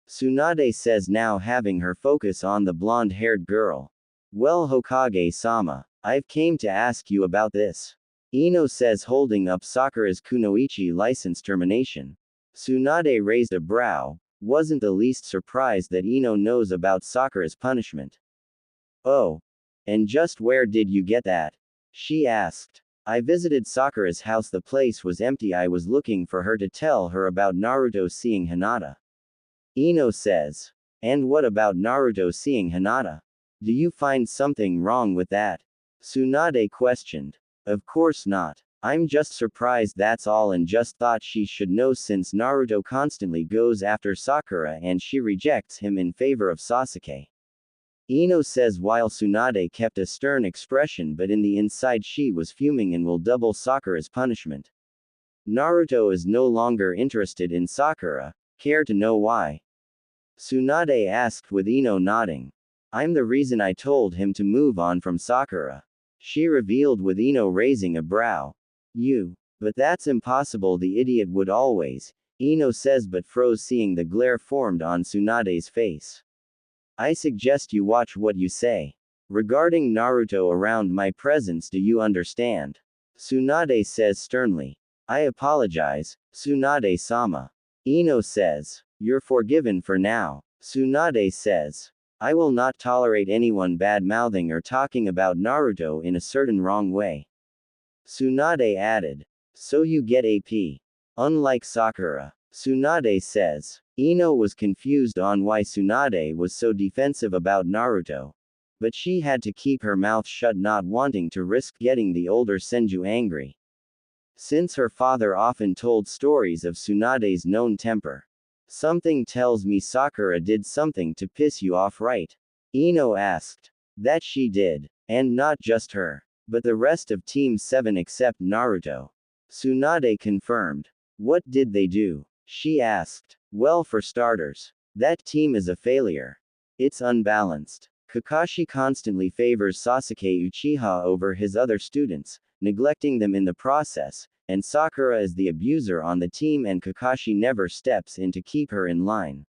Tsunade says, now having her focus on the blonde-haired girl. Well, Hokage-sama, I've came to ask you about this. Ino says, holding up Sakura's kunoichi license termination. Tsunade raised a brow, wasn't the least surprised that Ino knows about Sakura's punishment. Oh. And just where did you get that? She asked. I visited Sakura's house. The place was empty. I was looking for her to tell her about Naruto seeing Hinata. Ino says. And what about Naruto seeing Hinata? Do you find something wrong with that? Tsunade questioned. Of course not. I'm just surprised, that's all, and just thought she should know since Naruto constantly goes after Sakura and she rejects him in favor of Sasuke. Ino says while Tsunade kept a stern expression, but in the inside she was fuming and will double Sakura's punishment. Naruto is no longer interested in Sakura. Care to know why? Tsunade asked with Ino nodding. I'm the reason I told him to move on from Sakura. She revealed with Ino raising a brow. You. But that's impossible, the idiot would always. Ino says but froze seeing the glare formed on Tsunade's face. I suggest you watch what you say. Regarding Naruto around my presence, do you understand? Tsunade says sternly. I apologize, Tsunade-sama. Ino says. You're forgiven for now. Tsunade says. I will not tolerate anyone bad-mouthing or talking about Naruto in a certain wrong way. Tsunade added. So you get AP. Unlike Sakura. Tsunade says. Ino was confused on why Tsunade was so defensive about Naruto. But she had to keep her mouth shut, not wanting to risk getting the older Senju angry. Since her father often told stories of Tsunade's known temper. Something tells me Sakura did something to piss you off, right? Ino asked. That she did. And not just her. But the rest of Team 7 except Naruto. Tsunade confirmed. What did they do? She asked. Well, for starters, that team is a failure. It's unbalanced. Kakashi constantly favors Sasuke Uchiha over his other students, neglecting them in the process, and Sakura is the abuser on the team and Kakashi never steps in to keep her in line.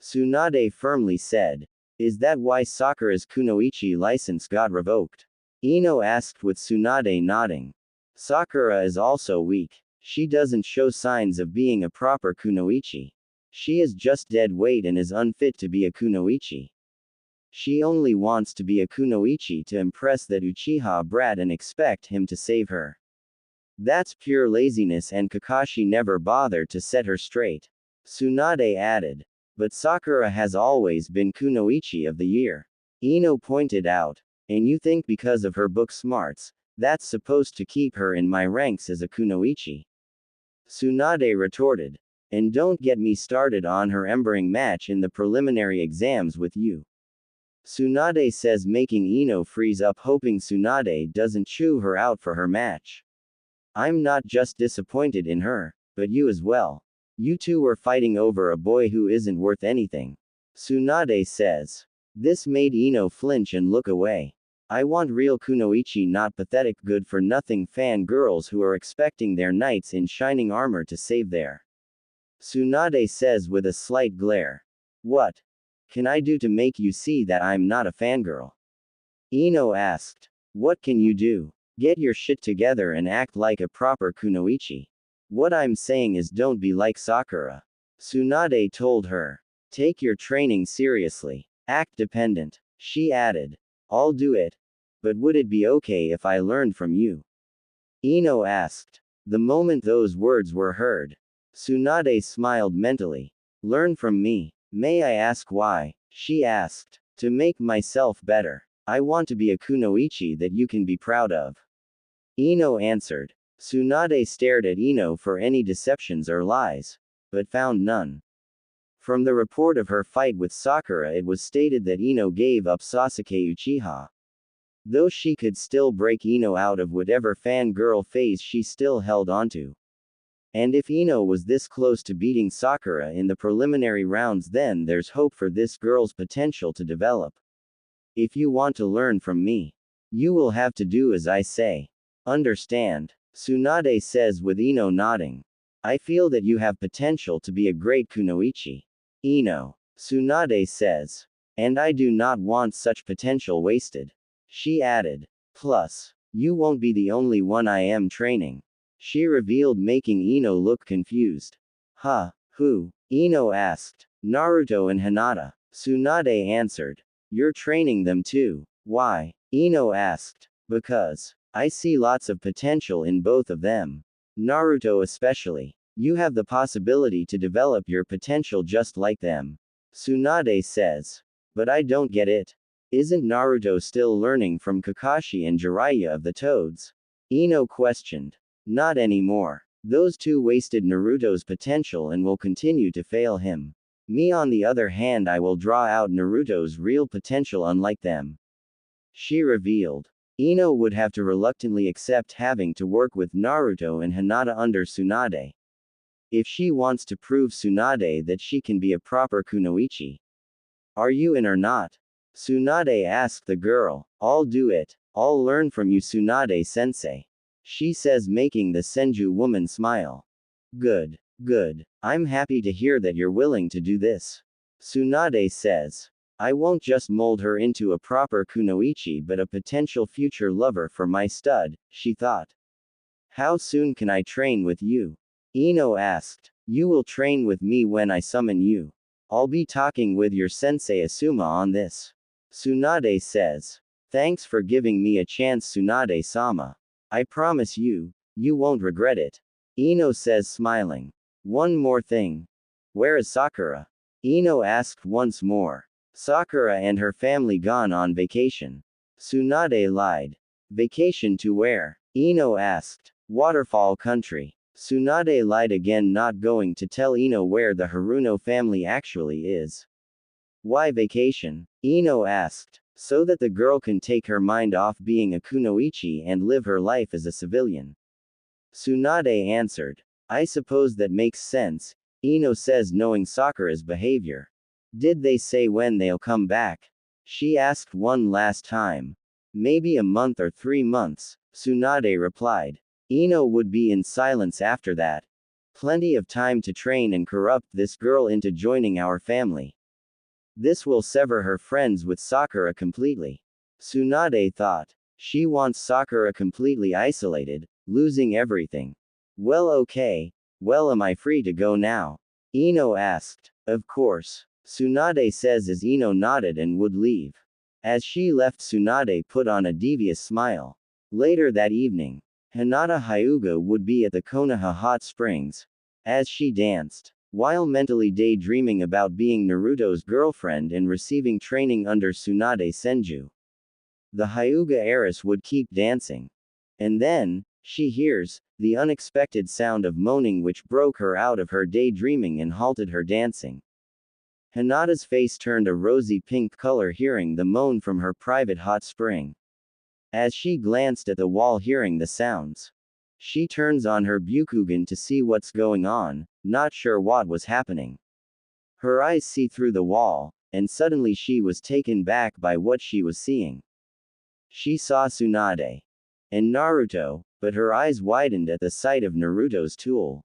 Tsunade firmly said. Is that why Sakura's kunoichi license got revoked? Ino asked with Tsunade nodding. Sakura is also weak. She doesn't show signs of being a proper kunoichi. She is just dead weight and is unfit to be a kunoichi. She only wants to be a kunoichi to impress that Uchiha brat and expect him to save her. That's pure laziness and Kakashi never bothered to set her straight. Tsunade added. But Sakura has always been kunoichi of the year. Ino pointed out. And you think because of her book smarts, that's supposed to keep her in my ranks as a kunoichi? Tsunade retorted. And don't get me started on her embering match in the preliminary exams with you. Tsunade says, making Ino freeze up, hoping Tsunade doesn't chew her out for her match. I'm not just disappointed in her, but you as well. You two were fighting over a boy who isn't worth anything. Tsunade says. This made Ino flinch and look away. I want real kunoichi, not pathetic good-for-nothing fangirls who are expecting their knights in shining armor to save their. Tsunade says with a slight glare. What can I do to make you see that I'm not a fangirl? Ino asked. What can you do? Get your shit together and act like a proper kunoichi. What I'm saying is don't be like Sakura. Tsunade told her. Take your training seriously. Act dependent. She added. I'll do it. But would it be okay if I learned from you? Ino asked. The moment those words were heard, Tsunade smiled mentally. Learn from me. May I ask why? She asked. To make myself better. I want to be a kunoichi that you can be proud of. Ino answered. Tsunade stared at Ino for any deceptions or lies, but found none. From the report of her fight with Sakura, it was stated that Ino gave up Sasuke Uchiha. Though she could still break Ino out of whatever fangirl phase she still held onto. And if Ino was this close to beating Sakura in the preliminary rounds, then there's hope for this girl's potential to develop. If you want to learn from me, you will have to do as I say. Understand? Tsunade says with Ino nodding. I feel that you have potential to be a great kunoichi. Ino. Tsunade says. And I do not want such potential wasted. She added. Plus, you won't be the only one I am training. She revealed, making Ino look confused. Huh, who? Ino asked. Naruto and Hinata. Tsunade answered. You're training them too. Why? Ino asked. Because I see lots of potential in both of them. Naruto especially. You have the possibility to develop your potential just like them. Tsunade says. But I don't get it. Isn't Naruto still learning from Kakashi and Jiraiya of the Toads? Ino questioned. Not anymore. Those two wasted Naruto's potential and will continue to fail him. Me on the other hand, I will draw out Naruto's real potential unlike them. She revealed. Ino would have to reluctantly accept having to work with Naruto and Hinata under Tsunade. If she wants to prove Tsunade that she can be a proper kunoichi. Are you in or not? Tsunade asked the girl. I'll do it. I'll learn from you, Tsunade-sensei. She says, making the Senju woman smile. Good. Good. I'm happy to hear that you're willing to do this. Tsunade says. I won't just mold her into a proper kunoichi but a potential future lover for my stud, she thought. How soon can I train with you? Ino asked. You will train with me when I summon you. I'll be talking with your sensei Asuma on this. Tsunade says. Thanks for giving me a chance, Tsunade-sama. I promise you, you won't regret it. Ino says, smiling. One more thing. Where is Sakura? Ino asked once more. Sakura and her family gone on vacation. Tsunade lied. Vacation to where? Ino asked. Waterfall country. Tsunade lied again, not going to tell Ino where the Haruno family actually is. Why vacation? Ino asked. So that the girl can take her mind off being a kunoichi and live her life as a civilian. Tsunade answered. I suppose that makes sense, Ino says, knowing Sakura's behavior. Did they say when they'll come back? She asked one last time. Maybe a month or 3 months, Tsunade replied. Ino would be in silence after that. Plenty of time to train and corrupt this girl into joining our family. This will sever her friends with Sakura completely. Tsunade thought. She wants Sakura completely isolated, losing everything. Well, okay. Well, am I free to go now? Ino asked. Of course. Tsunade says as Ino nodded and would leave. As she left, Tsunade put on a devious smile. Later that evening, Hinata Hyuga would be at the Konoha hot springs. As she danced, while mentally daydreaming about being Naruto's girlfriend and receiving training under Tsunade Senju. The Hyuga heiress would keep dancing. And then, she hears the unexpected sound of moaning which broke her out of her daydreaming and halted her dancing. Hinata's face turned a rosy pink color hearing the moan from her private hot spring. As she glanced at the wall hearing the sounds, she turns on her Byukugan to see what's going on, not sure what was happening. Her eyes see through the wall, and suddenly she was taken back by what she was seeing. She saw Tsunade and Naruto, but her eyes widened at the sight of Naruto's tool.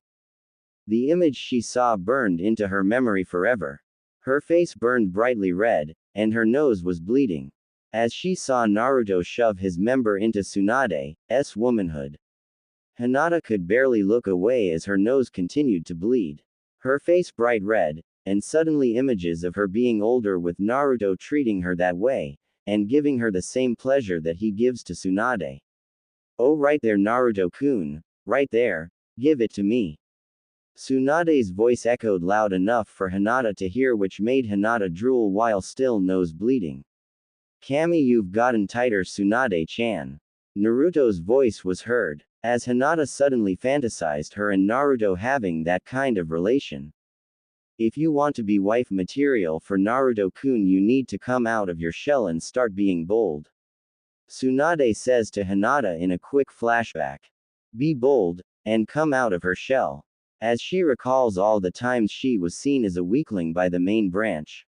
The image she saw burned into her memory forever. Her face burned brightly red, and her nose was bleeding, as she saw Naruto shove his member into Tsunade's womanhood. Hinata could barely look away as her nose continued to bleed. Her face bright red, and suddenly images of her being older with Naruto treating her that way, and giving her the same pleasure that he gives to Tsunade. Oh, right there, Naruto-kun, right there, give it to me. Tsunade's voice echoed loud enough for Hinata to hear, which made Hinata drool while still nose bleeding. Kami, you've gotten tighter, Tsunade-chan. Naruto's voice was heard, as Hinata suddenly fantasized her and Naruto having that kind of relation. If you want to be wife material for Naruto-kun, you need to come out of your shell and start being bold. Tsunade says to Hinata in a quick flashback. Be bold, and come out of her shell. As she recalls all the times she was seen as a weakling by the main branch,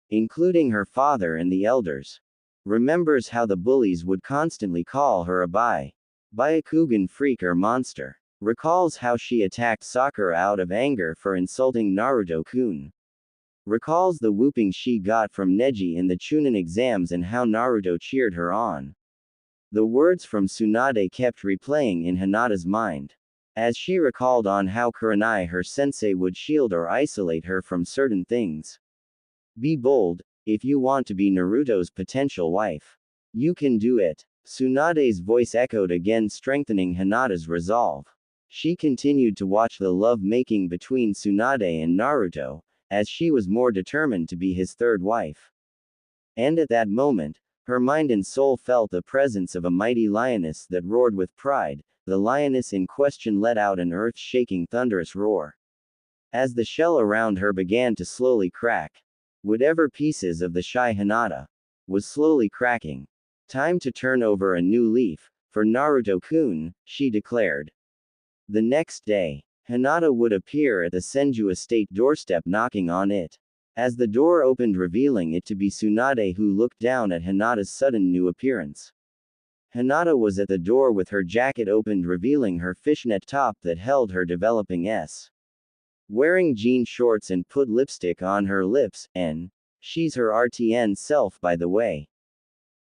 including her father and the elders. Remembers how the bullies would constantly call her a Byakugan freak or monster. Recalls how she attacked Sakura out of anger for insulting Naruto-kun. Recalls the whooping she got from Neji in the Chunin exams and how Naruto cheered her on. The words from Tsunade kept replaying in Hinata's mind, as she recalled on how Kurenai, her sensei, would shield or isolate her from certain things. Be bold, if you want to be Naruto's potential wife. You can do it. Tsunade's voice echoed again, strengthening Hinata's resolve. She continued to watch the love-making between Tsunade and Naruto, as she was more determined to be his third wife. And at that moment, her mind and soul felt the presence of a mighty lioness that roared with pride. The lioness in question let out an earth-shaking thunderous roar, as the shell around her began to slowly crack. Whatever pieces of the shy Hinata was slowly cracking. Time to turn over a new leaf, for Naruto-kun, she declared. The next day, Hinata would appear at the Senju estate doorstep, knocking on it. As the door opened, revealing it to be Tsunade, who looked down at Hinata's sudden new appearance. Hinata was at the door with her jacket opened, revealing her fishnet top that held her developing S. Wearing jean shorts and put lipstick on her lips, and she's her RTN self, by the way.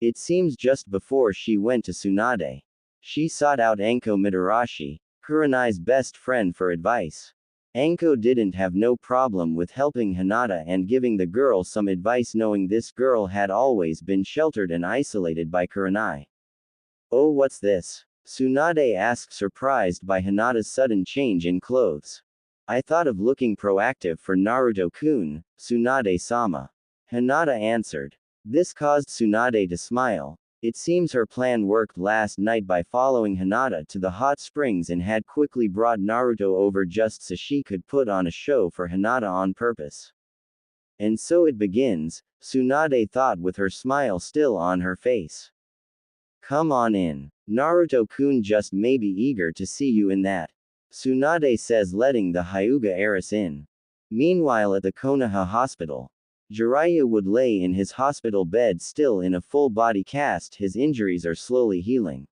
It seems just before she went to Tsunade, she sought out Anko Mitarashi, Kurenai's best friend, for advice. Anko didn't have no problem with helping Hinata and giving the girl some advice, knowing this girl had always been sheltered and isolated by Kurenai. Oh, what's this? Tsunade asked, surprised by Hinata's sudden change in clothes. I thought of looking proactive for Naruto-kun, Tsunade-sama. Hinata answered. This caused Tsunade to smile. It seems her plan worked last night by following Hinata to the hot springs and had quickly brought Naruto over just so she could put on a show for Hinata on purpose. And so it begins, Tsunade thought with her smile still on her face. Come on in. Naruto-kun just may be eager to see you in that. Tsunade says, letting the Hyuga heiress in. Meanwhile, at the Konoha hospital, Jiraiya would lay in his hospital bed still in a full body cast. His injuries are slowly healing.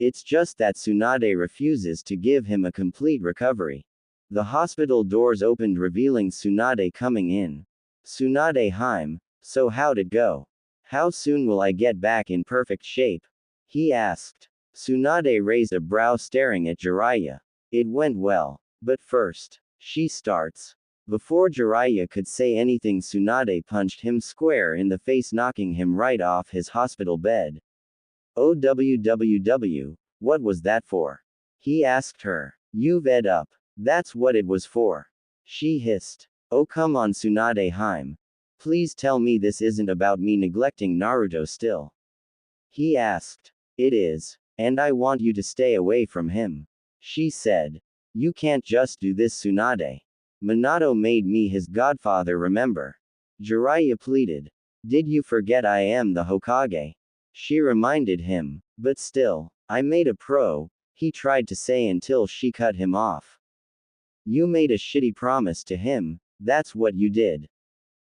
It's just that Tsunade refuses to give him a complete recovery. The hospital doors opened, revealing Tsunade coming in. Tsunade-hime, so how'd it go? How soon will I get back in perfect shape? He asked. Tsunade raised a brow, staring at Jiraiya. It went well. But first, she starts. Before Jiraiya could say anything, Tsunade punched him square in the face, knocking him right off his hospital bed. Oh, what was that for? He asked her. You've ed up. That's what it was for. She hissed. Oh, come on, Tsunade-hime. Please tell me this isn't about me neglecting Naruto still. He asked. It is. And I want you to stay away from him. She said. You can't just do this, Tsunade. Minato made me his godfather, remember? Jiraiya pleaded. Did you forget I am the Hokage? She reminded him. But still, I made a pro, he tried to say until she cut him off. You made a shitty promise to him, that's what you did.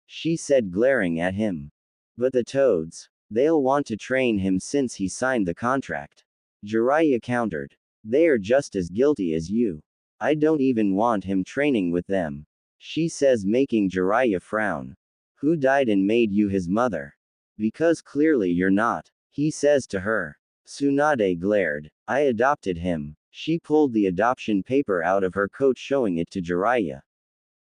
She said, glaring at him. But the toads. They'll want to train him since he signed the contract. Jiraiya countered. They are just as guilty as you. I don't even want him training with them. She says, making Jiraiya frown. Who died and made you his mother? Because clearly you're not, he says to her. Tsunade glared. I adopted him. She pulled the adoption paper out of her coat, showing it to Jiraiya.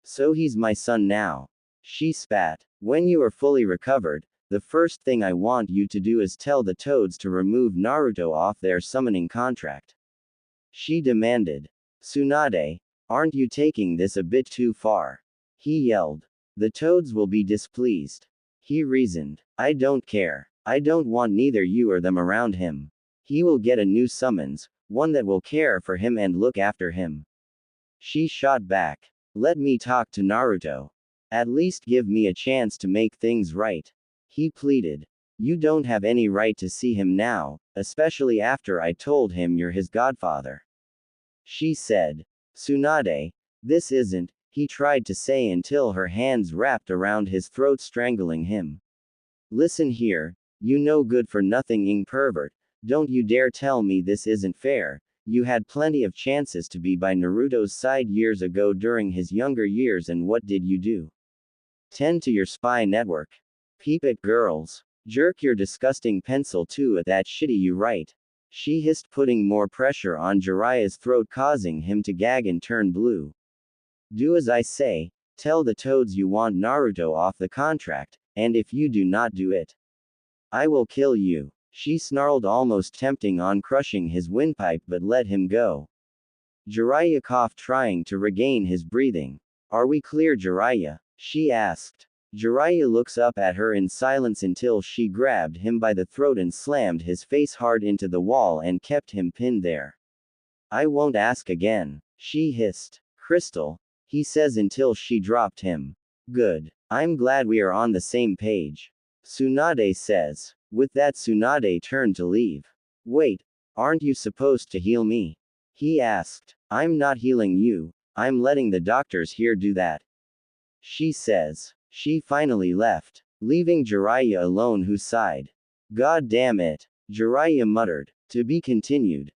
So he's my son now. She spat. When you are fully recovered, the first thing I want you to do is tell the toads to remove Naruto off their summoning contract. She demanded. Tsunade, aren't you taking this a bit too far? He yelled. The toads will be displeased. He reasoned. I don't care. I don't want neither you or them around him. He will get a new summons, one that will care for him and look after him. She shot back. Let me talk to Naruto. At least give me a chance to make things right. He pleaded. You don't have any right to see him now, especially after I told him you're his godfather. She said. Tsunade, this isn't, he tried to say until her hands wrapped around his throat, strangling him. Listen here, you no good for nothing pervert, don't you dare tell me this isn't fair. You had plenty of chances to be by Naruto's side years ago during his younger years, and what did you do? Tend to your spy network. Peep at girls. Jerk your disgusting pencil too at that shitty you write. She hissed, putting more pressure on Jiraiya's throat, causing him to gag and turn blue. Do as I say, tell the toads you want Naruto off the contract, and if you do not do it, I will kill you. She snarled, almost tempting on crushing his windpipe, but let him go. Jiraiya coughed, trying to regain his breathing. Are we clear, Jiraiya? She asked. Jiraiya looks up at her in silence until she grabbed him by the throat and slammed his face hard into the wall and kept him pinned there. I won't ask again, she hissed. Crystal, he says until she dropped him. Good. I'm glad we are on the same page. Tsunade says. With that, Tsunade turned to leave. Wait, aren't you supposed to heal me? He asked. I'm not healing you, I'm letting the doctors here do that. She says. She finally left, leaving Jiraiya alone, who sighed. God damn it. Jiraiya muttered. To be continued.